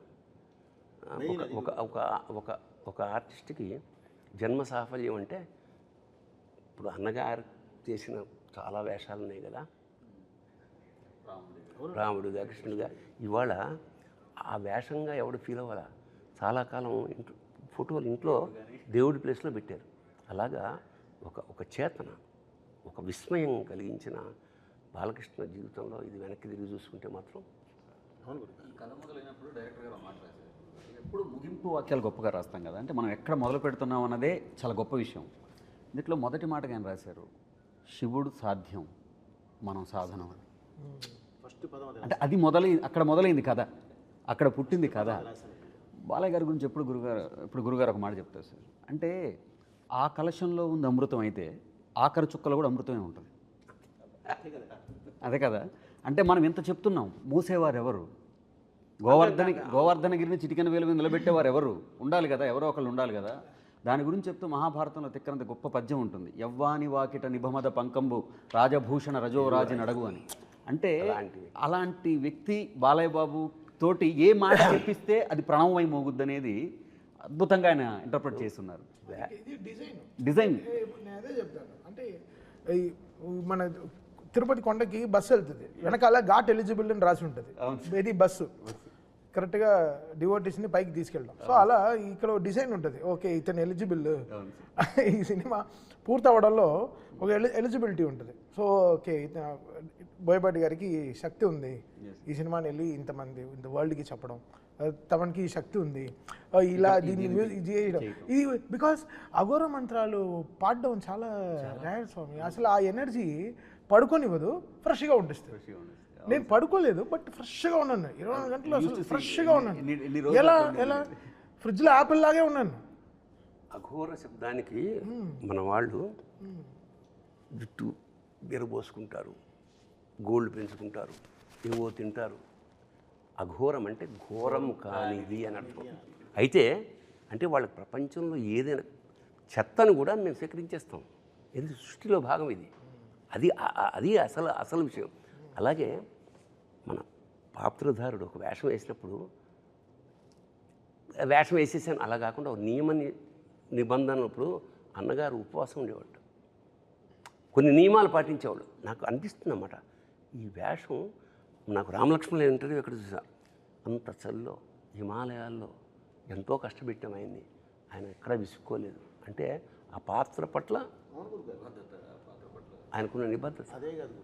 ఒక ఆర్టిస్ట్కి జన్మ సాఫల్యం అంటే ఇప్పుడు అన్నగారు చేసిన చాలా వేషాలు ఉన్నాయి కదా, రాముడుగా కృష్ణుడుగా. ఇవాళ ఆ వేషంగా ఎవడు ఫీల్ అవ్వాలా, చాలా కాలం ఇంట్లో ఫోటోలు ఇంట్లో దేవుడి ప్లేస్లో పెట్టారు. అలాగా ఒక చేతన, ఒక విస్మయం కలిగించిన బాలకృష్ణ జీవితంలో ఇది వెనక్కి తిరిగి చూసుకుంటే మాత్రం. కథ మొదలైనప్పుడు డైరెక్టర్ గారు మాట్లాడారు, ఎప్పుడు ముగింపు వాక్యాలు గొప్పగా రాస్తాం కదా, అంటే మనం ఎక్కడ మొదలు పెడుతున్నాం అన్నదే చాలా గొప్ప విషయం. దీంట్లో మొదటి మాటగా ఆయన రాశారు, శివుడు సాధ్యం మనం సాధనం అని. ఫస్ట్ పదం అంటే అది అక్కడ మొదలైంది కథ, అక్కడ పుట్టింది కథ. బాలయ్య గారి గురించి ఎప్పుడు గురుగారు ఒక మాట చెప్తారు సార్, అంటే ఆ కలశంలో ఉంది అమృతం అయితే ఆఖరి చుక్కలో కూడా అమృతమే ఉంటుంది. అదే కదా, అంటే మనం ఎంత చెప్తున్నాం, మూసేవారు ఎవరు, గోవర్ధనగిరిని చిటికెన వేలు మీద నిలబెట్టేవారు ఎవరు ఉండాలి కదా, ఎవరో ఒకళ్ళు ఉండాలి కదా. దాని గురించి చెప్తూ మహాభారతంలో తిక్కనంత గొప్ప పద్యం ఉంటుంది, యవ్వాని వాకిట నిభమద పంకంబు రాజభూషణ రజోరాజి నడగు అని. అంటే అలాంటి వ్యక్తి బాలయ్య బాబు తోటి ఏ మాట చెప్పిస్తే అది ప్రణవమై మోగుద్ది అనేది అద్భుతంగా ఆయన ఇంటర్ప్రిట్ చేస్తున్నారు. ఇది డిజైన్ నేను అదే చెప్తాను, అంటే మన తిరుపతి కొండకి బస్సు వెళ్తుంది, వెనకాల ఘాట్ ఎలిజిబుల్ అని రాసి ఉంటుంది, ఇది బస్సు కరెక్ట్గా డివోటీస్ని పైకి తీసుకెళ్ళడం. సో అలా ఇక్కడ డిజైన్ ఉంటుంది, ఓకే ఇతను ఎలిజిబుల్. ఈ సినిమా పూర్తవడంలో ఒక ఎలిజిబిలిటీ ఉంటుంది. సో ఓకే బోయపాటి గారికి శక్తి ఉంది ఈ సినిమాని వెళ్ళి ఇంతమంది ఇంత వరల్డ్కి చెప్పడం, తమకి శక్తి ఉంది ఇలా దీన్ని ఇది చేయడం. ఇది బికాస్ అఘోర మంత్రాలు పాడడం చాలా రేర్ స్వామి. అసలు ఆ ఎనర్జీ పడుకోనివ్వదు, ఫ్రెష్గా ఉంటుంది. నేను పడుకోలేదు బట్ ఫ్రెష్గా ఉన్నాను 24 గంటలు, అసలు ఫ్రెష్గా ఉన్నాను. ఎలా ఫ్రిడ్జ్లో యాపిల్ లాగే ఉన్నాను. అఘోర శబ్దానికి మన వాళ్ళు జుట్టు బెరబోసుకుంటారు, గోల్డ్ పెంచుకుంటారు, ఏవో తింటారు. అఘోరం అంటే ఘోరం కానిది అని అర్థం. అయితే అంటే వాళ్ళ ప్రపంచంలో ఏదైనా చెత్తను కూడా మేము స్వీకరించేస్తాం, ఇది సృష్టిలో భాగం. ఇది అది అది అసలు విషయం. అలాగే మన పాత్రధారుడు ఒక వేషం వేసినప్పుడు వేషం వేసేసాను అలా కాకుండా ఒక నిబంధనప్పుడు అన్నగారు ఉపవాసం ఉండేవాడు, కొన్ని నియమాలు పాటించేవాళ్ళు. నాకు అనిపిస్తుంది అన్నమాట, ఈ వేషం నాకు రామలక్ష్మణుల ఇంటర్వ్యూ ఎక్కడ చూసా, అంత చల్లో హిమాలయాల్లో ఎంతో కష్టపెట్టాం ఆయన్ని, ఆయన ఎక్కడా విసుక్కోలేదు. అంటే ఆ పాత్ర పట్ల ఆయనకున్న నిబద్ధత. అదే కాదు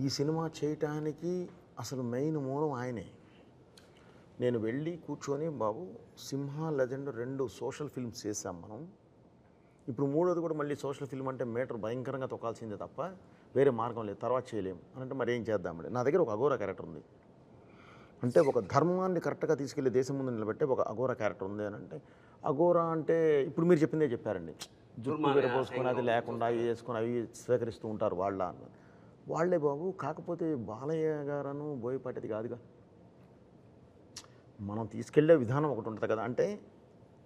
ఈ సినిమా చేయటానికి అసలు మెయిన్ మూలం ఆయనే. నేను వెళ్ళి కూర్చొని బాబు సింహ లెజెండ్ 2 సోషల్ ఫిల్మ్స్ చేసాం మనం, ఇప్పుడు 3వది కూడా మళ్ళీ సోషల్ ఫిల్మ్ అంటే మీటర్ భయంకరంగా తొక్కాల్సిందే తప్ప వేరే మార్గం లేదు, తర్వాత చేయలేము అని అంటే మరి ఏం చేద్దామండి. నా దగ్గర ఒక అఘోర క్యారెక్టర్ ఉంది అంటే, ఒక ధర్మాన్ని కరెక్ట్గా తీసుకెళ్ళి దేశం ముందు నిలబెట్టే ఒక అఘోర క్యారెక్టర్ ఉంది అని అంటే, అఘోర అంటే ఇప్పుడు మీరు చెప్పిందే చెప్పారండి, జుట్టు విరబోసుకొని అది లేకుండా అవి వేసుకొని అవి స్వీకరిస్తూ ఉంటారు వాళ్ళే బాబు. కాకపోతే బాలయ్య గారను బోయపాటిది కాదుగా, మనం తీసుకెళ్లే విధానం ఒకటి ఉంటుంది కదా. అంటే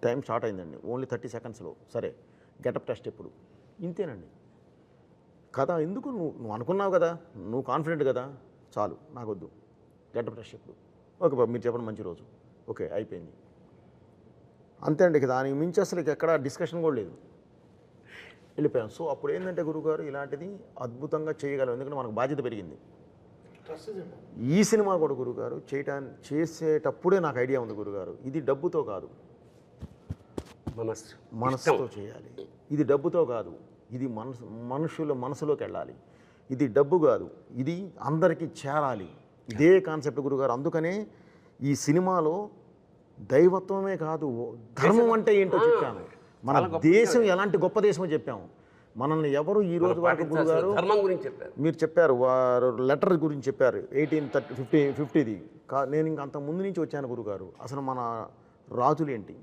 టైం స్టార్ట్ అయిందండి, ఓన్లీ 30 సెకండ్స్లో సరే గెటప్ టెస్ట్ ఎప్పుడు ఇంతేనండి కదా. ఎందుకు నువ్వు అనుకున్నావు కదా, నువ్వు కాన్ఫిడెంట్ కదా, చాలు నాకొద్దు గెటప్ టెస్ట్ ఎప్పుడు, ఓకే బాబు మీరు చెప్పండి మంచి రోజు, ఓకే అయిపోయింది అంతే అండి. దానికి మించి అసలు ఎక్కడ డిస్కషన్ కూడా లేదు, వెళ్ళిపోయాం. సో అప్పుడు ఏంటంటే గురువుగారు ఇలాంటిది అద్భుతంగా చేయగలం, ఎందుకంటే మనకు బాధ్యత పెరిగింది. ఈ సినిమా కూడా గురుగారు చేసేటప్పుడే నాకు ఐడియా ఉంది గురుగారు, ఇది డబ్బుతో కాదు మనసుతో చేయాలి, ఇది డబ్బుతో కాదు, ఇది మనుషుల మనసులోకి వెళ్ళాలి, ఇది డబ్బు కాదు, ఇది అందరికీ చేరాలి, ఇదే కాన్సెప్ట్ గురుగారు. అందుకనే ఈ సినిమాలో దైవత్వమే కాదు ధర్మం అంటే ఏంటో చెప్పాను, మన దేశం ఎలాంటి గొప్ప దేశమో చెప్పాము. మనల్ని ఎవరు ఈ రోజు వరకు గురుగారు ధర్మం గురించి చెప్పారు, మీరు చెప్పారు వారు లెటర్ గురించి చెప్పారు 1850ది. నేను ఇంక అంత ముందు నుంచి వచ్చాను గురుగారు. అసలు మన రాజులేంటి,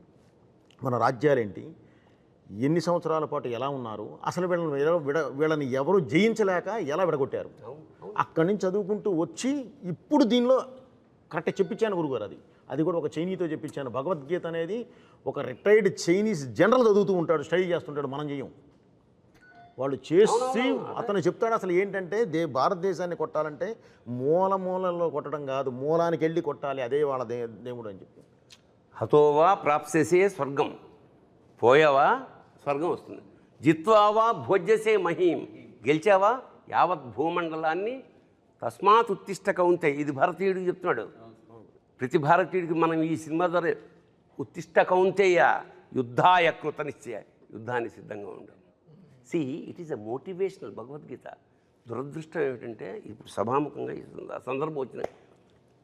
మన రాజ్యాలేంటి, ఎన్ని సంవత్సరాల పాటు ఎలా ఉన్నారు, అసలు వీళ్ళని ఎవరు జయించలేక ఎలా విడగొట్టారు, అక్కడి నుంచి చదువుకుంటూ వచ్చి ఇప్పుడు దీనిలో కరెక్ట్ చెప్పించాను గురుగారు. అది కూడా ఒక చైనీతో చెప్పించాను. భగవద్గీత అనేది ఒక రిటైర్డ్ చైనీస్ జనరల్ చదువుతూ ఉంటాడు, స్టడీ చేస్తుంటాడు, మనం చేయం. వాళ్ళు చేసి అతను చెప్తాడు అసలు ఏంటంటే భారతదేశాన్ని కొట్టాలంటే మూలలో కొట్టడం కాదు, మూలానికి వెళ్ళి కొట్టాలి, అదే వాళ్ళ దేవుడు అని చెప్పి. హతోవా ప్రాప్సేసే స్వర్గం, పోయావా స్వర్గం వస్తుంది, జిత్వావా భోజ్యసే మహీం, గెలిచావా యావత్ భూమండలాన్ని, తస్మాత్ ఉత్తిష్ట కౌంతే. ఇది భారతీయుడికి చెప్తున్నాడు, ప్రతి భారతీయుడికి మనం ఈ సినిమా ద్వారా ఉత్తిష్ట కౌంతేయ యుద్ధాయ కృత నిశ్చయ, యుద్ధాన్ని సిద్ధంగా ఉండడం. See it is a motivational Bhagavad Gita. దురదృష్టం ఏమిటంటే ఇప్పుడు సభాముఖంగా ఈ సందర్భం వచ్చిన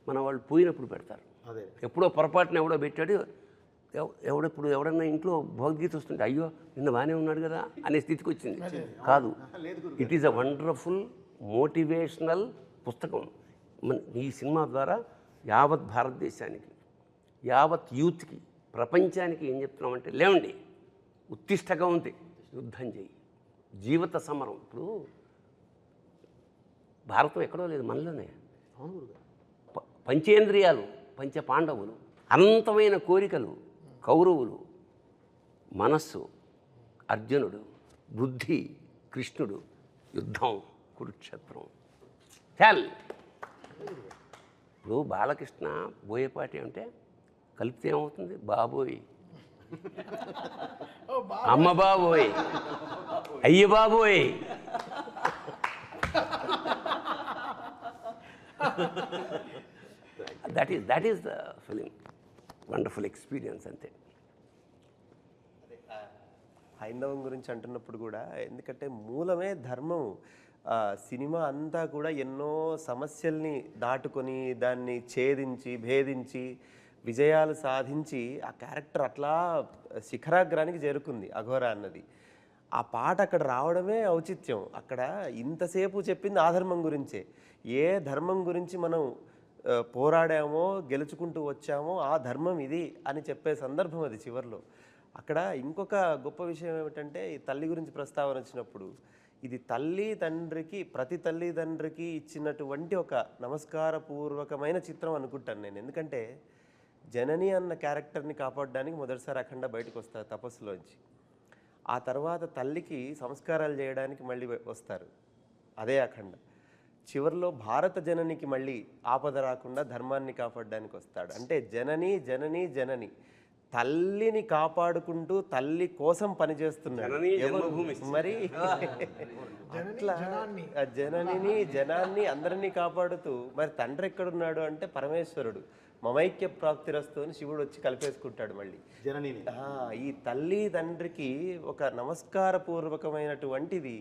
మన వాళ్ళు పోయినప్పుడు పెడతారు, ఎప్పుడో పొరపాటున ఎవడో పెట్టాడు, ఎవడన్నా ఇంట్లో భగవద్గీత వస్తుంటే అయ్యో నిన్న బాగానే ఉన్నాడు కదా అనే స్థితికి వచ్చింది. కాదు, it is a wonderful motivational పుస్తకం. ఈ సినిమా ద్వారా యావత్ భారతదేశానికి, యావత్ యూత్కి, ప్రపంచానికి ఏం చెప్తున్నామంటే లేవండి, ఉత్తిష్టగా ఉంది, యుద్ధం చేయి, జీవిత సమరం. ఇప్పుడు భారతం ఎక్కడో లేదు, మనలోనే. పంచేంద్రియాలు, పంచ పాండవులు, అనంతమైన కోరికలు కౌరవులు, మనస్సు అర్జునుడు, బుద్ధి కృష్ణుడు, యుద్ధం కురుక్షేత్రం. చాల్ ఇప్పుడు బాలకృష్ణ బోయపాటి అంటే కలిపితే ఏమవుతుంది, బాబోయ్, అమ్మ బాబోయ్, అయ్య బాబోయ్. That is the film, wonderful experience అంతే. హైందవం గురించి అంటున్నప్పుడు కూడా, ఎందుకంటే మూలమే ధర్మం. సినిమా అంతా కూడా ఎన్నో సమస్యల్ని దాటుకొని దాన్ని ఛేదించి భేదించి విజయాలు సాధించి ఆ క్యారెక్టర్ అట్లా శిఖరాగ్రానికి చేరుకుంది అఘోరా అన్నది. ఆ పాట అక్కడ రావడమే ఔచిత్యం. అక్కడ ఇంతసేపు చెప్పింది ఆ ధర్మం గురించే. ఏ ధర్మం గురించి మనం పోరాడామో గెలుచుకుంటూ వచ్చామో ఆ ధర్మం ఇది అని చెప్పే సందర్భం అది చివరిలో. అక్కడ ఇంకొక గొప్ప విషయం ఏమిటంటే, ఈ తల్లి గురించి ప్రస్తావన వచ్చినప్పుడు, ఇది తల్లి తండ్రికి, ప్రతి తల్లి తండ్రికి ఇచ్చినటువంటి ఒక నమస్కారపూర్వకమైన చిత్రం అనుకుంటాను నేను. ఎందుకంటే జనని అన్న క్యారెక్టర్ని కాపాడడానికి మొదటిసారి అఖండ బయటకు వస్తారు తపస్సులోంచి. ఆ తర్వాత తల్లికి సంస్కారాలు చేయడానికి మళ్ళీ వస్తారు, అదే అఖండ. చివరిలో భారత జననికి మళ్ళీ ఆపద రాకుండా ధర్మాన్ని కాపాడడానికి వస్తాడు. అంటే జనని జనని జనని, తల్లిని కాపాడుకుంటూ తల్లి కోసం పనిచేస్తున్నాడు. మరి అట్లా జననిని జనాన్ని అందరినీ కాపాడుతూ, మరి తండ్రి ఎక్కడున్నాడు అంటే పరమేశ్వరుడు. మమైక్య ప్రాప్తిరస్తు అని శివుడు వచ్చి కలిపేసుకుంటాడు మళ్ళీ జననిని. ఈ తల్లి తండ్రికి ఒక నమస్కారపూర్వకమైనటువంటిది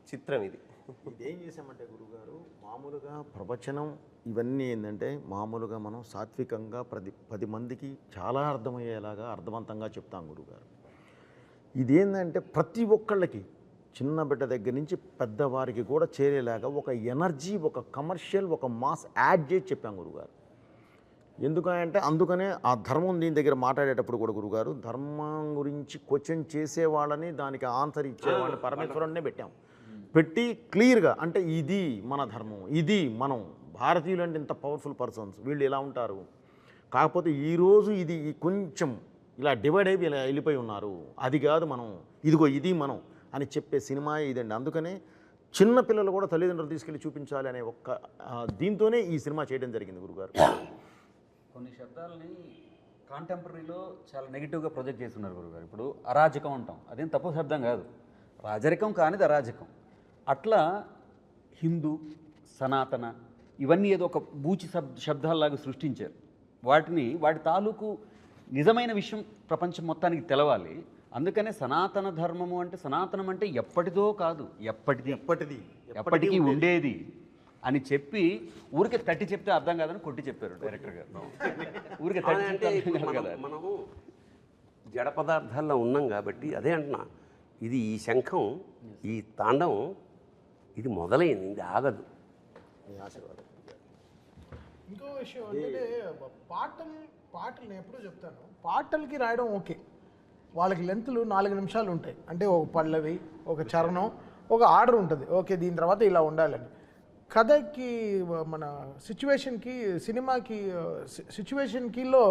చిత్రం ఇది. ఇదేం చేసామంటే గురుగారు, మామూలుగా ప్రవచనం ఇవన్నీ ఏంటంటే మామూలుగా మనం సాత్వికంగా 10 మందికి చాలా అర్థమయ్యేలాగా అర్థవంతంగా చెప్తాం గురుగారు. ఇదేంటంటే ప్రతి ఒక్కళ్ళకి, చిన్న బిడ్డ దగ్గర నుంచి పెద్దవారికి కూడా చేరేలాగా ఒక ఎనర్జీ, ఒక కమర్షియల్, ఒక మాస్ యాడ్ చేసి చెప్పాం గురుగారు. ఎందుకంటే అందుకనే ఆ ధర్మం దీని దగ్గర మాట్లాడేటప్పుడు కూడా గురుగారు, ధర్మం గురించి క్వశ్చన్ చేసేవాళ్ళని, దానికి ఆన్సర్ ఇచ్చేవాళ్ళని పరమేశ్వరుడినే పెట్టాం. పెట్టి క్లియర్గా, అంటే ఇది మన ధర్మం, ఇది మనం భారతీయులు అంటే ఇంత పవర్ఫుల్ పర్సన్స్, వీళ్ళు ఇలా ఉంటారు, కాకపోతే ఈరోజు ఇది కొంచెం ఇలా డివైడ్ అయిపోయి ఇలా వెళ్ళిపోయి ఉన్నారు, అది కాదు మనం, ఇదిగో ఇది మనం అని చెప్పే సినిమా ఇదండి. అందుకనే చిన్న పిల్లలు కూడా తల్లిదండ్రులు తీసుకెళ్ళి చూపించాలి అనే ఒక్క దీంతోనే ఈ సినిమా చేయడం జరిగింది గురుగారు. కొన్ని శబ్దాలని కాంటెంపరీలో చాలా నెగిటివ్గా ప్రొజెక్ట్ చేస్తున్నారు గురుగారు. ఇప్పుడు అరాజకం అంటాం, అదేం తప్పు శబ్దం కాదు, రాజరికం కానిది అరాజకం. అట్లా హిందూ, సనాతన ఇవన్నీ ఏదో ఒక బూచి శబ్దాల్లాగా సృష్టించారు. వాటి తాలూకు నిజమైన విషయం ప్రపంచం మొత్తానికి తెలవాలి. అందుకనే సనాతన ధర్మము అంటే, సనాతనం అంటే ఎప్పటిదో కాదు, ఎప్పటికీ ఉండేది అని చెప్పి ఊరికే తట్టి చెప్తే అర్థం కాదని కొట్టి చెప్పారు డైరెక్టర్ గారు. ఊరికే తట్టి అంటే మనము జడ పదార్థాల్లో ఉన్నాం కాబట్టి అదే అంటున్నా, ఇది ఈ శంఖం, ఈ తాండవం ఇది మొదలైంది, ఇది ఆగదు. ఇంకో విషయం అంటే పాటలు నేను ఎప్పుడూ చెప్తాను, పాటలకి రాయడం ఓకే, వాళ్ళకి లెంత్లు 4 నిమిషాలు ఉంటాయి. అంటే ఒక పల్లవి, ఒక చరణం, ఒక ఆర్డర్ ఉంటుంది, ఓకే దీని తర్వాత ఇలా ఉండాలని. కథకి, మన సిచ్యువేషన్కి, సినిమాకి సిచ్యువేషన్కిలో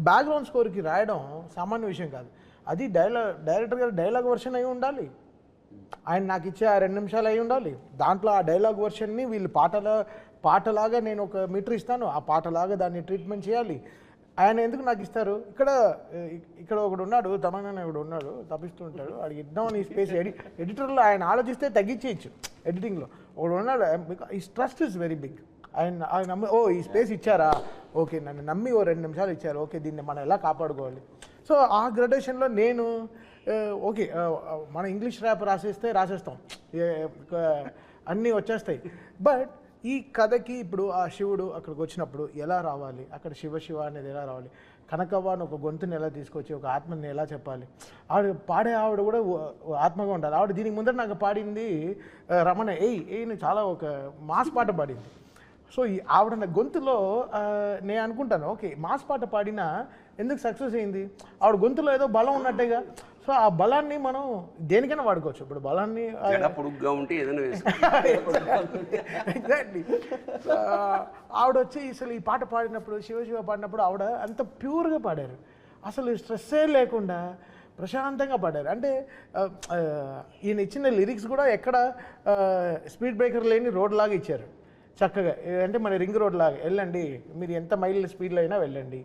బ్యాక్గ్రౌండ్ స్కోర్కి రాయడం సామాన్య విషయం కాదు. అది డైరెక్టర్ గారు డైలాగ్ వర్షన్ అయి ఉండాలి, ఆయన నాకు ఇచ్చే ఆ 2 నిమిషాలు అయి ఉండాలి. దాంట్లో ఆ డైలాగ్ వర్షన్ని వీళ్ళు పాటలాగా నేను ఒక మీటర్ ఇస్తాను, ఆ పాటలాగా దాన్ని ట్రీట్మెంట్ చేయాలి. ఆయన ఎందుకు నాకు ఇస్తారు? ఇక్కడ ఒకడు ఉన్నాడు, తమన్నా ఒకడు ఉన్నాడు, తప్పిస్తూ ఉంటాడు, వాడికి ఇద్దామని ఈ స్పేస్ ఎడిటర్లో ఆయన ఆలోచిస్తే తగ్గించేయచ్చు. ఎడిటింగ్లో ఒకడు ఉన్నాడు, ఈ ట్రస్ట్ ఇస్ వెరీ బిగ్. ఆయన నమ్మి, ఈ స్పేస్ ఇచ్చారా, ఓకే నన్ను నమ్మి 2 నిమిషాలు ఇచ్చారు, ఓకే దీన్ని మనం ఎలా కాపాడుకోవాలి. సో ఆ గ్రడేషన్లో నేను ఓకే, మన ఇంగ్లీష్ ర్యాప్ రాసేస్తాం, అన్నీ వచ్చేస్తాయి. బట్ ఈ కథకి ఇప్పుడు ఆ శివుడు అక్కడికి వచ్చినప్పుడు ఎలా రావాలి, అక్కడ శివ అనేది ఎలా రావాలి, కనకవ్వని ఒక గొంతుని ఎలా తీసుకొచ్చి ఒక ఆత్మని ఎలా చెప్పాలి, పాడే ఆవిడ కూడా ఆత్మగా ఉండాలి. ఆవిడ దీనికి ముందర నాకు పాడింది రమణ ఏయ్ చాలా ఒక మాస్ పాట పాడింది. సో ఈ ఆవిడ గొంతులో నేను అనుకుంటాను, ఓకే మాస్ పాట పాడినా ఎందుకు సక్సెస్ అయింది, ఆవిడ గొంతులో ఏదో బలం ఉన్నట్టేగా. సో ఆ బలాన్ని మనం దేనికైనా వాడుకోవచ్చు. ఇప్పుడు బలాన్ని పొడుగ్గా ఉంటే ఏదైనా ఎగ్జాక్ట్లీ. ఆవిడ వచ్చి అసలు ఈ పాట పాడినప్పుడు, శివ పాడినప్పుడు ఆవిడ అంత ప్యూర్గా పాడారు, అసలు స్ట్రెస్సే లేకుండా ప్రశాంతంగా పాడారు. అంటే ఈయన ఇచ్చిన లిరిక్స్ కూడా ఎక్కడ స్పీడ్ బ్రేకర్ లేని రోడ్ లాగా ఇచ్చారు చక్కగా. అంటే మన రింగ్ రోడ్ లాగా వెళ్ళండి, మీరు ఎంత మైల్ స్పీడ్లో అయినా వెళ్ళండి.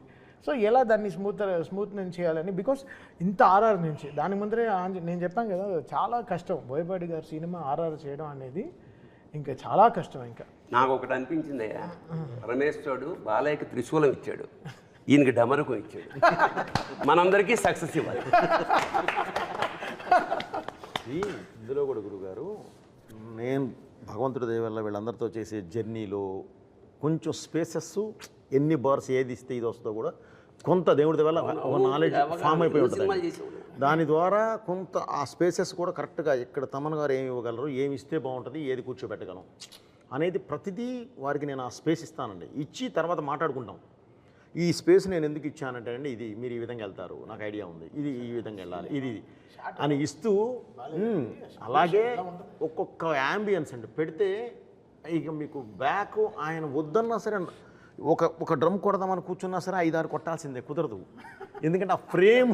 సో ఎలా దాన్ని స్మూత్ నుంచి చేయాలని, బికాస్ ఇంత ఆర్ఆర్ నుంచి దాని ముందరే నేను చెప్పాను కదా చాలా కష్టం. బోయపాటి గారి సినిమా ఆర్ఆర్ చేయడం అనేది ఇంకా చాలా కష్టం. ఇంకా నాకు ఒకటి అనిపించిందయ్యా, పరమేశ్వరుడు బాలయ్యకి త్రిశూలం ఇచ్చాడు, ఈయనకి డమరుకం ఇచ్చాడు. మనందరికీ సక్సెస్ ఇవ్వాలి. ఇందులో కూడా గురుగారు, నేను భగవంతుడి దయ వల్ల వీళ్ళందరితో చేసే జర్నీలో కొంచెం స్పేసెస్ ఎన్ని బార్స్ ఏది ఇస్తే ఇది వస్తుందో కూడా కొంత దేవుడి వల్ల ఒక నాలెడ్జ్ ఫామ్ అయిపోయి ఉంటుంది. దాని ద్వారా కొంత ఆ స్పేసెస్ కూడా కరెక్ట్గా ఇక్కడ తమన్ గారు ఏమి ఇవ్వగలరు, ఏమి ఇస్తే బాగుంటుంది, ఏది కూర్చోబెట్టగలం అనేది ప్రతిదీ వారికి నేను ఆ స్పేస్ ఇస్తానండి. ఇచ్చి తర్వాత మాట్లాడుకుంటాం. ఈ స్పేస్ నేను ఎందుకు ఇచ్చానంటే అండి, ఇది మీరు ఈ విధంగా వెళ్తారు, నాకు ఐడియా ఉంది, ఇది ఈ విధంగా వెళ్ళాలి, ఇది అని ఇస్తూ అలాగే ఒక్కొక్క యాంబియన్స్ అండి పెడితే ఇక మీకు బ్యాక్ ఆయన వద్దన్నా సరే ఒక డ్రమ్ కొడదామని కూర్చున్నా సరే 5-6 కొట్టాల్సిందే, కుదరదు. ఎందుకంటే ఆ ఫ్రేమ్,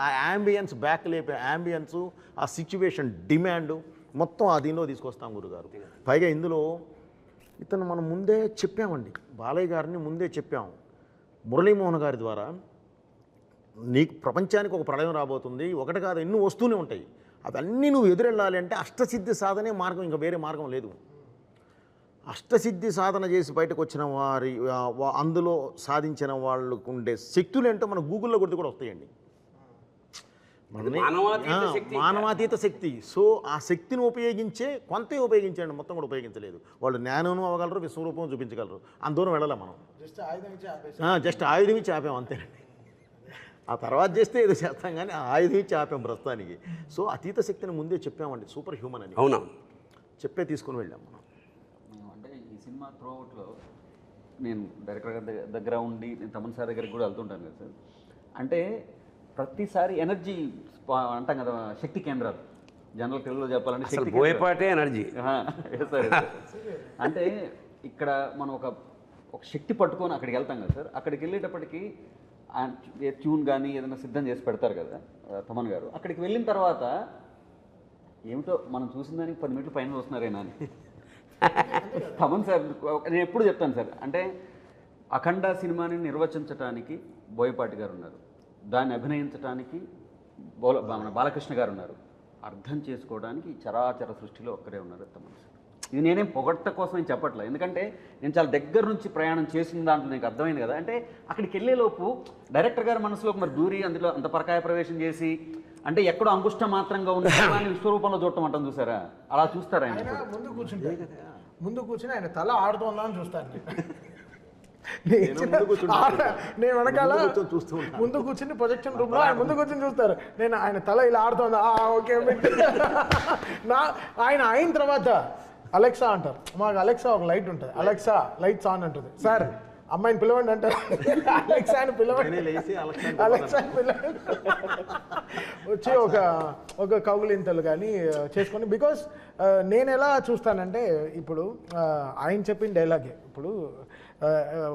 ఆ యాంబియన్స్, బ్యాక్ లేపే యాంబియన్స్, ఆ సిచ్యువేషన్ డిమాండ్ మొత్తం ఆ దీనిలో తీసుకొస్తాం గురుగారు. పైగా ఇందులో ఇతను మనం ముందే చెప్పామండి, బాలయ్య గారిని ముందే చెప్పాము. మురళీమోహన్ గారి ద్వారా నీకు ప్రపంచానికి ఒక ప్రళయం రాబోతుంది, ఒకటి కాదు ఎన్నో వస్తూనే ఉంటాయి, అవన్నీ నువ్వు ఎదురెళ్ళాలి అంటే అష్టసిద్ధి సాధనే మార్గం, ఇంకా వేరే మార్గం లేదు. అష్టసిద్ధి సాధన చేసి బయటకు వచ్చిన వారి అందులో సాధించిన వాళ్ళకు ఉండే శక్తులు ఏంటో మన గూగుల్లో కొడితే కూడా వస్తాయండి. మానవాతీత శక్తి. సో ఆ శక్తిని ఉపయోగించే కొంతే ఉపయోగించండి, మొత్తం కూడా ఉపయోగించలేదు. వాళ్ళు జ్ఞానం అవ్వగలరు, విశ్వరూపం చూపించగలరు, అంత దూరం వెళ్ళాలి మనం. జస్ట్ ఆయుధం ఇచ్చి ఆపాం అంతేనండి. ఆ తర్వాత చేస్తే ఏదో చేస్తాం కానీ ఆ ఆయుధం ఇచ్చి ఆపాం ప్రస్తుతానికి. సో అతీత శక్తిని ముందే చెప్పామండి, సూపర్ హ్యూమన్ అని. అవునా, చెప్పే తీసుకుని వెళ్ళాం మనం. అంటే ఈ సినిమా త్రూఅవుట్లో నేను డైరెక్టర్ గారి దగ్గర ఉండి నేను తమన్ సార్ దగ్గరికి కూడా వెళ్తుంటాను కదా సార్. అంటే ప్రతిసారి ఎనర్జీ అంటాం కదా, శక్తి కేంద్రాలు, జనరల్ తెలుగులో చెప్పాలంటే శక్తి బోయపాటే ఎనర్జీ. సార్ అంటే ఇక్కడ మనం ఒక శక్తి పట్టుకొని అక్కడికి వెళ్తాం కదా సార్. అక్కడికి వెళ్ళేటప్పటికి ట్యూన్ కానీ ఏదైనా సిద్ధం చేసి పెడతారు కదా తమన్ గారు. అక్కడికి వెళ్ళిన తర్వాత ఏమిటో మనం చూసిన దానికి 10 మీటర్ల పైన చూస్తున్నారేనా అని తమన్ సార్ నేను ఎప్పుడు చెప్తాను సార్. అంటే అఖండ సినిమాని నిర్వచించడానికి బోయపాటి గారు ఉన్నారు, దాన్ని అభినయించడానికి మన బాలకృష్ణ గారు ఉన్నారు, అర్థం చేసుకోవడానికి చరాచర సృష్టిలో ఒక్కరే ఉన్నారు తమన్ సార్. ఇది నేనేం పొగట్ట కోసం ఏం చెప్పట్లేదు, ఎందుకంటే నేను చాలా దగ్గర నుంచి ప్రయాణం చేసిన దాంట్లో నాకు అర్థమైంది కదా. అంటే అక్కడికి వెళ్ళేలోపు డైరెక్టర్ గారి మనసులోకి మరి దూరి అందులో అంత పరకాయ ప్రవేశం చేసి అంటే ఎక్కడో అంగుష్ట మాత్రంగా ఉన్న విశ్వరూపంలో చూడటం అంటాం చూసారా, అలా చూస్తారా ఆయన? ముందు కూర్చుని ఆయన తల ఆడుతుందా అని చూస్తాను నేను వెనకాల ముందు కూర్చుని ప్రొజెక్షన్ రూమ్ లో ఆయన ముందు కూర్చుని చూస్తారు, నేను ఆయన తల ఇలా ఆడుతుందా ఓకే ఆయన అయిన తర్వాత అలెక్సా అంటారు. మాకు అలెక్సా ఒక లైట్ ఉంటుంది, అలెక్సా లైట్స్ ఆన్ అంటుంది. సార్ అమ్మాయిని పిలవండి అంటారు, అలెక్సాని పిలవండి, అలెక్సాని పిలవండి వచ్చి ఒక కౌగులింతలు కానీ చేసుకొని. బికాస్ నేను ఎలా చూస్తానంటే ఇప్పుడు ఆయన చెప్పిన డైలాగే, ఇప్పుడు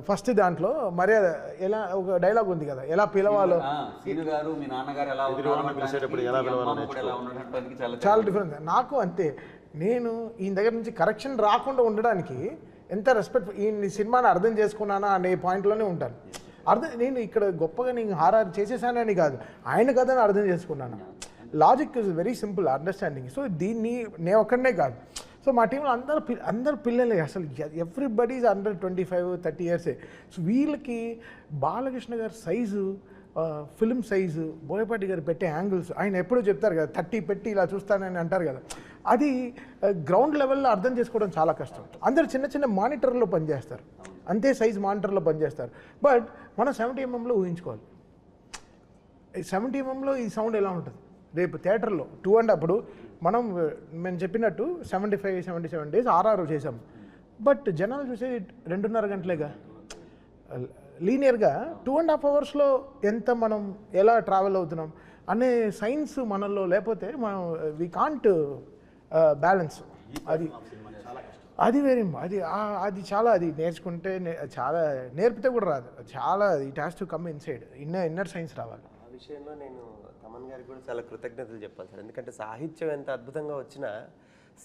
ఫస్ట్ దాంట్లో మర్యాద ఎలా ఒక డైలాగ్ ఉంది కదా, ఎలా పిలవాలో, చాలా డిఫరెంట్. నాకు అంతే, నేను ఈయన దగ్గర నుంచి కరెక్షన్ రాకుండా ఉండడానికి ఎంత రెస్పెక్ట్, ఈ సినిమాని అర్థం చేసుకున్నానా అనే పాయింట్లోనే ఉంటాను. నేను ఇక్కడ గొప్పగా నేను హారర్ చేసేసానని కాదు, ఆయన కథని అర్థం చేసుకున్నాను. Logic is very simple understanding. So దీన్ని నేను ఒక్కడనే కాదు, సో మా టీంలో అందరు పిల్లలే, అసలు ఎవ్రీబడి ఈజ్ అండర్ 25-30 ఇయర్సే. సో వీళ్ళకి బాలకృష్ణ గారి సైజు, ఫిల్మ్ సైజు, బోయపాటి గారు పెట్టే యాంగిల్స్, ఆయన ఎప్పుడూ చెప్తారు కదా 30 పెట్టి ఇలా చూస్తానని అంటారు కదా, అది గ్రౌండ్ లెవెల్లో అర్థం చేసుకోవడం చాలా కష్టం. అందరు చిన్న చిన్న మానిటర్లో పనిచేస్తారు, అంతే సైజ్ మానిటర్లో పనిచేస్తారు. బట్ మనం 70 mm ఊహించుకోవాలి, 70 mm ఈ సౌండ్ ఎలా ఉంటుంది రేపు థియేటర్లో 2 అప్పుడు మేము చెప్పినట్టు 75-77 days RR చేసాం. బట్ జనాలు చూసేది 2.5 గంటలేగా, లీనియర్గా 2.5 hours ఎంత మనం ఎలా ట్రావెల్ అవుతున్నాం అనే సైన్స్ మనలో లేకపోతే మనం వీ కాంట్ బ్యాలెన్స్. అది వేరే అది చాలా, అది నేర్చుకుంటే చాలా, నేర్పితే కూడా రాదు, చాలా it has to come inside, inner science రావాలి. ఆ విషయంలో నేను తమన్ గారికి కూడా చాలా కృతజ్ఞతలు చెప్పాలి సార్. ఎందుకంటే సాహిత్యం ఎంత అద్భుతంగా వచ్చినా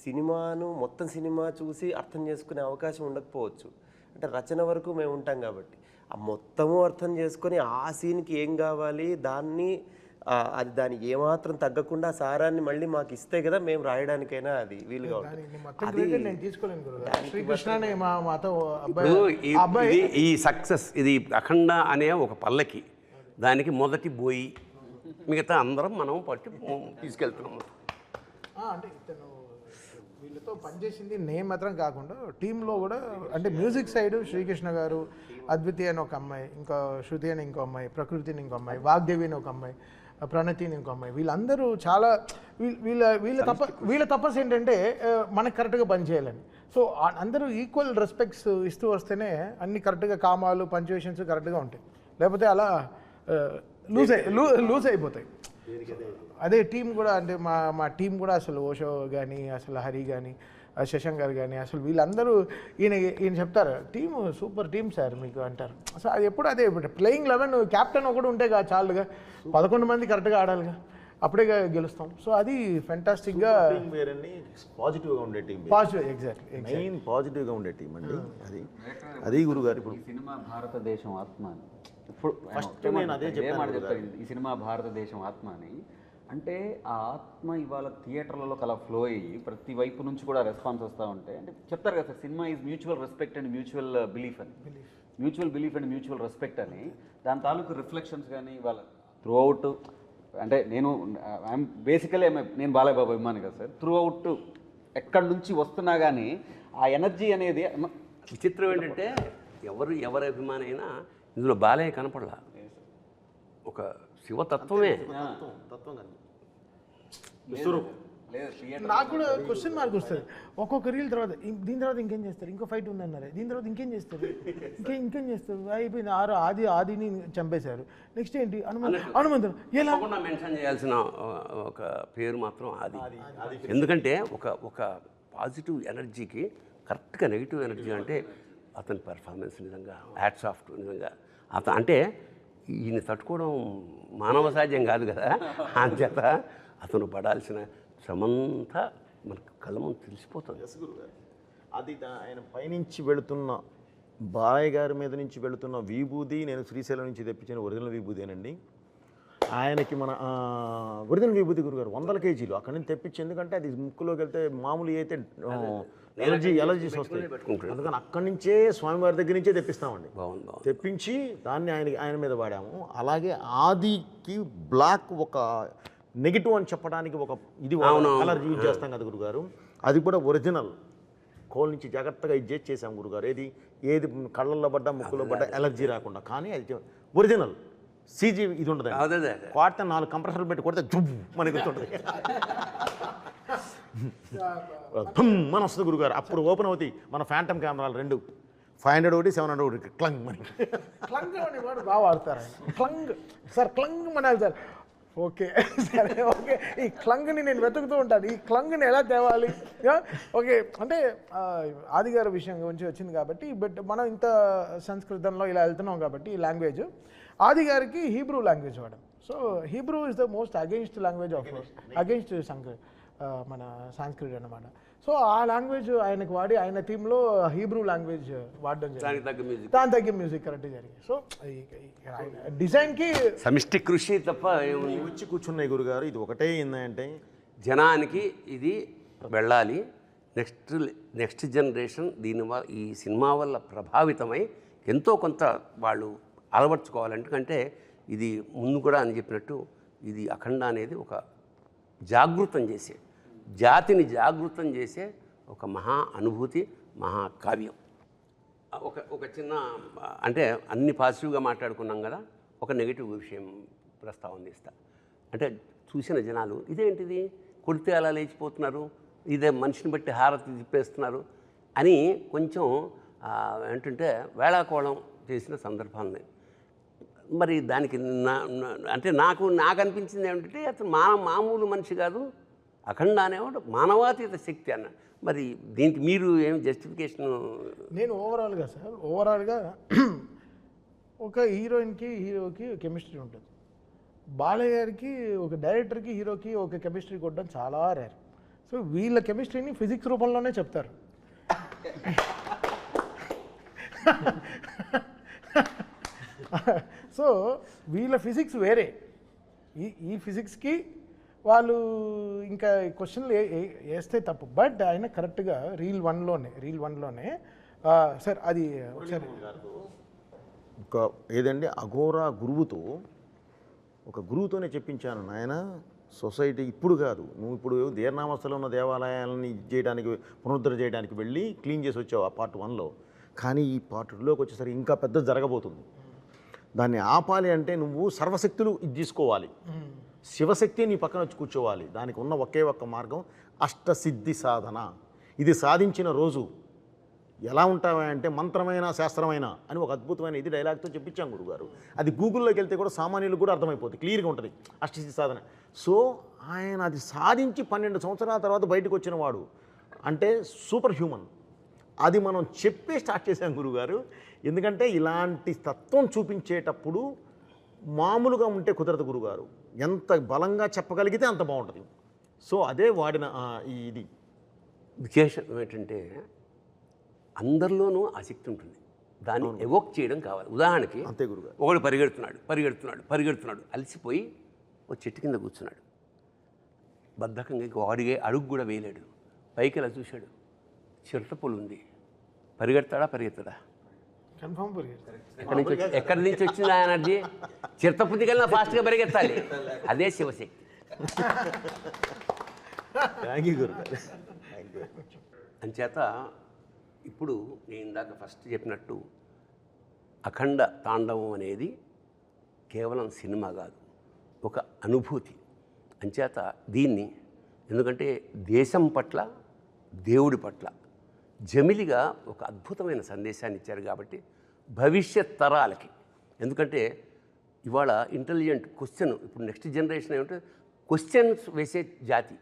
సినిమాను మొత్తం సినిమా చూసి అర్థం చేసుకునే అవకాశం ఉండకపోవచ్చు. అంటే రచన వరకు మేము ఉంటాం కాబట్టి ఆ మొత్తము అర్థం చేసుకొని ఆ సీన్కి ఏం కావాలి దాన్ని అది దానికి ఏమాత్రం తగ్గకుండా ఆ సారాన్ని మళ్ళీ మాకు ఇస్తే కదా మేము రాయడానికైనా అది వీలుగా ఉంటుంది. దానికి మొత్తం క్రెడిట్ నేను తీసుకోలేను గురుగారు. శ్రీకృష్ణనే మాతో ఇప్పుడు ఇది ఈ సక్సెస్ ఇది అఖండ అనే ఒక పల్లకి, దానికి మొదటి బోయి, మిగతా అందరం మనం పట్టి తీసుకెళ్తున్నాము. అంటే ఇతను వీళ్ళతో పనిచేసింది నేను మాత్రం కాకుండా టీంలో కూడా, అంటే మ్యూజిక్ సైడ్ శ్రీకృష్ణ గారు, అద్వితి అని ఒక అమ్మాయి, ఇంకా శృతి అని ఇంకో అమ్మాయి, ప్రకృతి అని ఇంకో అమ్మాయి, వాగ్దేవి అని ఒక అమ్మాయి, ప్రణతి అని ఇంకో అమ్మాయి, వీళ్ళందరూ చాలా వీళ్ళ తపస్సు ఏంటంటే మనకు కరెక్ట్గా పనిచేయాలని. సో అందరూ ఈక్వల్ రెస్పెక్ట్స్ ఇస్తూ వస్తేనే అన్ని కరెక్ట్గా కామాలు పంచువేషన్స్ కరెక్ట్గా ఉంటాయి, లేకపోతే అలా లూజ్ అయిపోతాయి. అదే టీం కూడా, అంటే మా టీం కూడా అసలు ఓషో కానీ, అసలు హరి కానీ, శశాంక్ గారు కానీ, అసలు వీళ్ళందరూ ఈయన చెప్తారు టీము సూపర్ టీం సార్ మీకు అంటారు. సో అది ఎప్పుడు అదే ప్లేయింగ్ 11 క్యాప్టెన్ ఒకటి ఉంటే చాలుగా, 11 మంది కరెక్ట్గా ఆడాలిగా, అప్పుడే గెలుస్తాం. సో అది ఫెంటాస్టిక్గా పాజిటివ్గా ఉండే టీం, పాజిటివ్, ఎగ్జాక్ట్లీ మెయిన్ పాజిటివ్గా ఉండే టీం అండి. అది గురుగారు ఇప్పుడు ఈ సినిమా భారతదేశం ఆత్మ అని ఇప్పుడు ఫస్ట్ నేను అదే చెప్పాను. ఈ సినిమా భారతదేశం ఆత్మ అని అంటే ఆ ఆత్మ ఇవాళ థియేటర్లలో కలా ఫ్లో అయ్యి ప్రతి వైపు నుంచి కూడా రెస్పాన్స్ వస్తూ ఉంటాయి. అంటే చెప్తారు కదా sir, cinema is mutual respect and mutual belief అని, mutual belief and mutual respect అని. దాని తాలూకు రిఫ్లెక్షన్స్ కానీ ఇవాళ త్రూ అవుట్, అంటే నేను బేసికలీ నేను బాలయ్య బాబు అభిమాని కదా సార్, త్రూ అవుట్ ఎక్కడి నుంచి వస్తున్నా కానీ ఆ ఎనర్జీ అనేది. విచిత్రం ఏంటంటే ఎవరి అభిమాని అయినా ఇందులో బాలయ్య కనపడలా, ఒక శివతత్వమే. నాకు కూడా క్వశ్చన్ మార్క్ వస్తుంది ఒక్కొక్క రీల్ తర్వాత. దీని తర్వాత ఇంకేం చేస్తారు, ఇంకో ఫైట్ ఉందన్నారు, దీని తర్వాత ఇంకేం చేస్తారు, ఇంకేం చేస్తారు, అయిపోయింది. ఆదిని చంపేశారు, నెక్స్ట్ ఏంటి హనుమంతుడు. ఎలా మెన్షన్ చేయాల్సిన ఒక పేరు మాత్రం ఆది. ఎందుకంటే ఒక పాజిటివ్ ఎనర్జీకి కరెక్ట్గా నెగిటివ్ ఎనర్జీ అంటే అతని పెర్ఫార్మెన్స్ నిజంగా హ్యాట్స్ ఆఫ్ నిజంగా. అంటే ఈయన తట్టుకోవడం మానవ సాధ్యం కాదు కదా, అంచేత అతను పడాల్సిన శ్రమంతా మనకు కళ్ళ ముందు తెలిసిపోతుంది. అది ఆయన పైనుంచి వెళుతున్న బాలయ్య గారి మీద నుంచి వెళుతున్న విభూది, నేను శ్రీశైలం నుంచి తెప్పించిన ఒరిజినల్ విభూదేనండి. ఆయనకి మన ఒరిజినల్ విభూతి గురుగారు 100 కేజీలు అక్కడి నుంచి తెప్పించి, ఎందుకంటే అది ముక్కులోకి వెళ్తే మామూలు అయితే ఎలర్జీస్ వస్తాయి, అందుకని అక్కడి నుంచే స్వామివారి దగ్గర నుంచే తెప్పిస్తామండి. తెప్పించి దాన్ని ఆయన మీద వాడాము. అలాగే ఆదికి బ్లాక్ ఒక నెగిటివ్ అని చెప్పడానికి ఒక ఇది కలర్ యూజ్ చేస్తాం కదా గురుగారు, అది కూడా ఒరిజినల్ కోల్ నుంచి జాగ్రత్తగా ఇది చేసాం గురుగారు. ఏది కళ్ళల్లో పడ్డా ముక్కులో పడ్డా ఎలర్జీ రాకుండా, కానీ అది ఒరిజినల్ సీజీ ఇది ఉంటుంది. కొడితే 4 కంప్రెసర్లు పెట్టి కొడితే జుబ్బు మనకి వస్తుంటుంది, మన వస్తుంది గురుగారు. అప్పుడు ఓపెన్ అవుతాయి మన ఫ్యాంటమ్ కెమెరాలు 2, 500 ఒకటి 700 ఒకటి క్లంగ్ మనకి. క్లంగ్ అనేవాడు బాగా వాడతారు ఆయన. Clang sir, clang Manali sir. Okay సరే, ఓకే. ఈ క్లంగ్ని నేను వెతుకుతూ ఉంటాను, ఈ క్లంగ్ని ఎలా తేవాలి. ఓకే, అంటే ఆదిగారి విషయం గురించి వచ్చింది కాబట్టి, బట్ మనం ఇంత సంస్కృతంలో ఇలా వెళ్తున్నాం కాబట్టి ఈ లాంగ్వేజ్ ఆదిగారికి హీబ్రూ లాంగ్వేజ్ వాడడం. So Hebrew is the most against language of against మన సాంస్క్రిట్ అన్నమాట. సో ఆ లాంగ్వేజ్ ఆయనకు వాడి ఆయన థీమ్లో హీబ్రూ లాంగ్వేజ్ వాడడం జరిగింది, దాని తగ్గ మ్యూజిక్ కరెక్ట్ జరిగింది. సో డిజైన్కి సమిష్టి కృషి తప్ప వచ్చి కూర్చున్నాయి గురుగారు. ఇది ఒకటే ఏంటంటే జనానికి ఇది వెళ్ళాలి, నెక్స్ట్ జనరేషన్ దీనివల్ల ఈ సినిమా వల్ల ప్రభావితమై ఎంతో కొంత వాళ్ళు అలవర్చుకోవాలి. ఎందుకంటే ఇది ముందు కూడా అని చెప్పినట్టు ఇది అఖండ అనేది ఒక జాగృతం చేసే, జాతిని జాగృతం చేసే ఒక మహా అనుభూతి, మహాకావ్యం. ఒక చిన్న, అంటే అన్ని పాజిటివ్గా మాట్లాడుకున్నాం కదా, ఒక నెగిటివ్ విషయం ప్రస్తావన ఇస్తా. అంటే చూసిన జనాలు ఇదేంటిది కొడితే అలా లేచిపోతున్నారు, ఇదే మనిషిని బట్టి హారతి తిప్పేస్తున్నారు అని కొంచెం ఏంటంటే వేళాకోళం చేసిన సందర్భాలని. మరి దానికి అంటే నాకు అనిపించింది ఏమిటంటే అతను మామూలు మనిషి కాదు, అఖండ అనేవాడు మానవాతీత శక్తి అన్న. మరి దీనికి మీరు ఏం జస్టిఫికేషన్? నేను ఓవరాల్గా ఒక హీరోయిన్కి హీరోకి కెమిస్ట్రీ ఉంటుంది, బాలయ్య గారికి ఒక డైరెక్టర్కి హీరోకి ఒక కెమిస్ట్రీ కొట్టడం చాలా రేర్. సో వీళ్ళ కెమిస్ట్రీని ఫిజిక్స్ రూపంలోనే చెప్తారు. సో వీళ్ళ ఫిజిక్స్ వేరే, ఈ ఫిజిక్స్కి వాళ్ళు ఇంకా క్వశ్చన్లు వేస్తే తప్పు. బట్ ఆయన కరెక్ట్గా రీల్ వన్లోనే సార్ అది ఒకసారి ఒక ఏదండి అఘోరా గురువుతో ఒక గురువుతోనే చెప్పించాను నాయన, సొసైటీ ఇప్పుడు కాదు, నువ్వు ఇప్పుడు దీర్ణావస్థలో ఉన్న దేవాలయాలని చేయడానికి పునరుద్ధరణ చేయడానికి వెళ్ళి క్లీన్ చేసి వచ్చావు ఆ పార్ట్ 1లో. కానీ ఈ పార్ట్ 2లోకి వచ్చేసరికి ఇంకా పెద్ద జరగబోతుంది. దాన్ని ఆపాలి అంటే నువ్వు సర్వశక్తులు ఇది తీసుకోవాలి, శివశక్తి నీ పక్కన వచ్చి కూర్చోవాలి. దానికి ఉన్న ఒకే ఒక్క మార్గం అష్టసిద్ధి సాధన. ఇది సాధించిన రోజు ఎలా ఉంటావా అంటే మంత్రమైన శాస్త్రమైన అని ఒక అద్భుతమైన ఇది డైలాగ్తో చెప్పించాం గురుగారు. అది గూగుల్లోకి వెళ్తే కూడా సామాన్యులకు కూడా అర్థమైపోతుంది, క్లియర్గా ఉంటుంది అష్టసిద్ధి సాధన. సో ఆయన అది సాధించి 12 సంవత్సరాల తర్వాత బయటకు వచ్చిన వాడు అంటే సూపర్ హ్యూమన్. అది మనం చెప్పే స్టార్ట్ చేశాం గురుగారు. ఎందుకంటే ఇలాంటి తత్వం చూపించేటప్పుడు మామూలుగా ఉంటే కుదరదు గురుగారు, ఎంత బలంగా చెప్పగలిగితే అంత బాగుంటుంది. సో అదే వాడిన ఇది విశేషం ఏంటంటే అందరిలోనూ ఆసక్తి ఉంటుంది, దాన్ని ఎవోక్ చేయడం కావాలి. ఉదాహరణకి అంతే గురుగారు. ఒకడు పరిగెడుతున్నాడు అలసిపోయి ఒక చెట్టు కింద కూర్చున్నాడు, బద్ధకంగా ఇంకో అడిగే అడుగు కూడా వేయలేడు. పైకి ఇలా చూశాడు, చిరతపులు ఉంది, పరిగెడతాడా? కన్ఫర్మ్ ఎక్కడి నుంచి వచ్చింది ఆ ఎనర్జీ? చిరతపుంది కన్నా ఫాస్ట్గా పరిగెత్తాలి, అదే శివశక్తి. థ్యాంక్ యూ గురుగారు. అంచేత ఇప్పుడు నేను ఇందాక ఫస్ట్ చెప్పినట్టు అఖండ తాండవం అనేది కేవలం సినిమా కాదు, ఒక అనుభూతి. అంచేత దీన్ని ఎందుకంటే దేశం పట్ల దేవుడి పట్ల జమిలిగా ఒక అద్భుతమైన సందేశాన్ని ఇచ్చారు కాబట్టి భవిష్యత్ తరాలకి, ఎందుకంటే ఇవాళ ఇంటెలిజెంట్ క్వశ్చన్ ఇప్పుడు నెక్స్ట్ జనరేషన్ ఏమంటే క్వశ్చన్స్ వేసే జాతి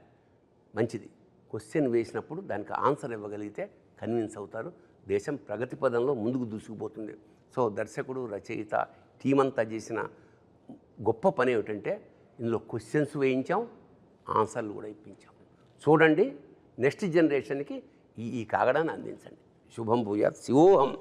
మంచిది. క్వశ్చన్ వేసినప్పుడు దానికి ఆన్సర్ ఇవ్వగలిగితే కన్విన్స్ అవుతారు, దేశం ప్రగతి పదంలో ముందుకు దూసుకుపోతుంది. సో దర్శకుడు, రచయిత, టీం అంతా చేసిన గొప్ప పని ఏమిటంటే ఇందులో క్వశ్చన్స్ వేయించాం, ఆన్సర్లు కూడా ఇప్పించాం. చూడండి, నెక్స్ట్ జనరేషన్కి ఈ కాగడాన్ని అందించండి. శుభం భూయాత్. శివోహం.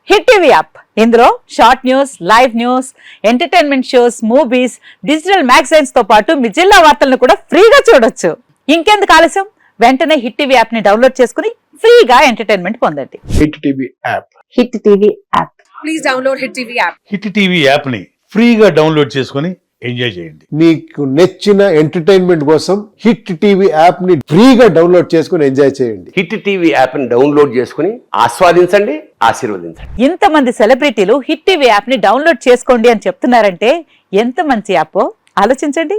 హిట్ టీవీ యాప్, ఇందులో short news, live news, entertainment shows, movies, digital magazines తో పాటు మీ జిల్లా వార్తలను కూడా ఫ్రీగా చూడొచ్చు. ఇంకెందుకు ఆలస్యం, వెంటనే హిట్ టీవీ యాప్ ని డౌన్లోడ్ చేసుకుని ఫ్రీగా ఎంటర్టైన్మెంట్ పొందండి. Hit TV app. Hit TV app. Please download hit TV app. Hit TV app ని ఫ్రీగా డౌన్లోడ్ చేసుకొని ఎంజాయ్ చేయండి. మీకు నచ్చిన ఎంటర్టైన్మెంట్ కోసం హిట్ టీవీ యాప్ ని ఫ్రీగా డౌన్లోడ్ చేసుకుని ఎంజాయ్ చేయండి. హిట్ టీవీ యాప్ని డౌన్లోడ్ చేసుకుని ఆస్వాదించండి, ఆశీర్వదించండి. ఇంతమంది సెలబ్రిటీలు హిట్ టీవీ యాప్ ని డౌన్లోడ్ చేసుకోండి అని చెప్తున్నారంటే ఎంత మంచి యాప్ ఆలోచించండి.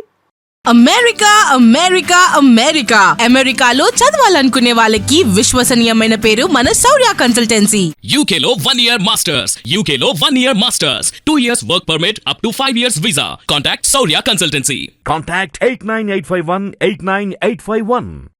అమెరికా అమెరికా అమెరికా అమెరికాలో చదవాలనుకునే వాళ్ళకి విశ్వసనీయమైన పేరు మన శౌర్య కన్సల్టెన్సీ. UK లో 1 year masters. UK లో 1 year masters. 2 years work permit up to 5 years visa. Contact Saurya Consultancy. Contact 89851 89851.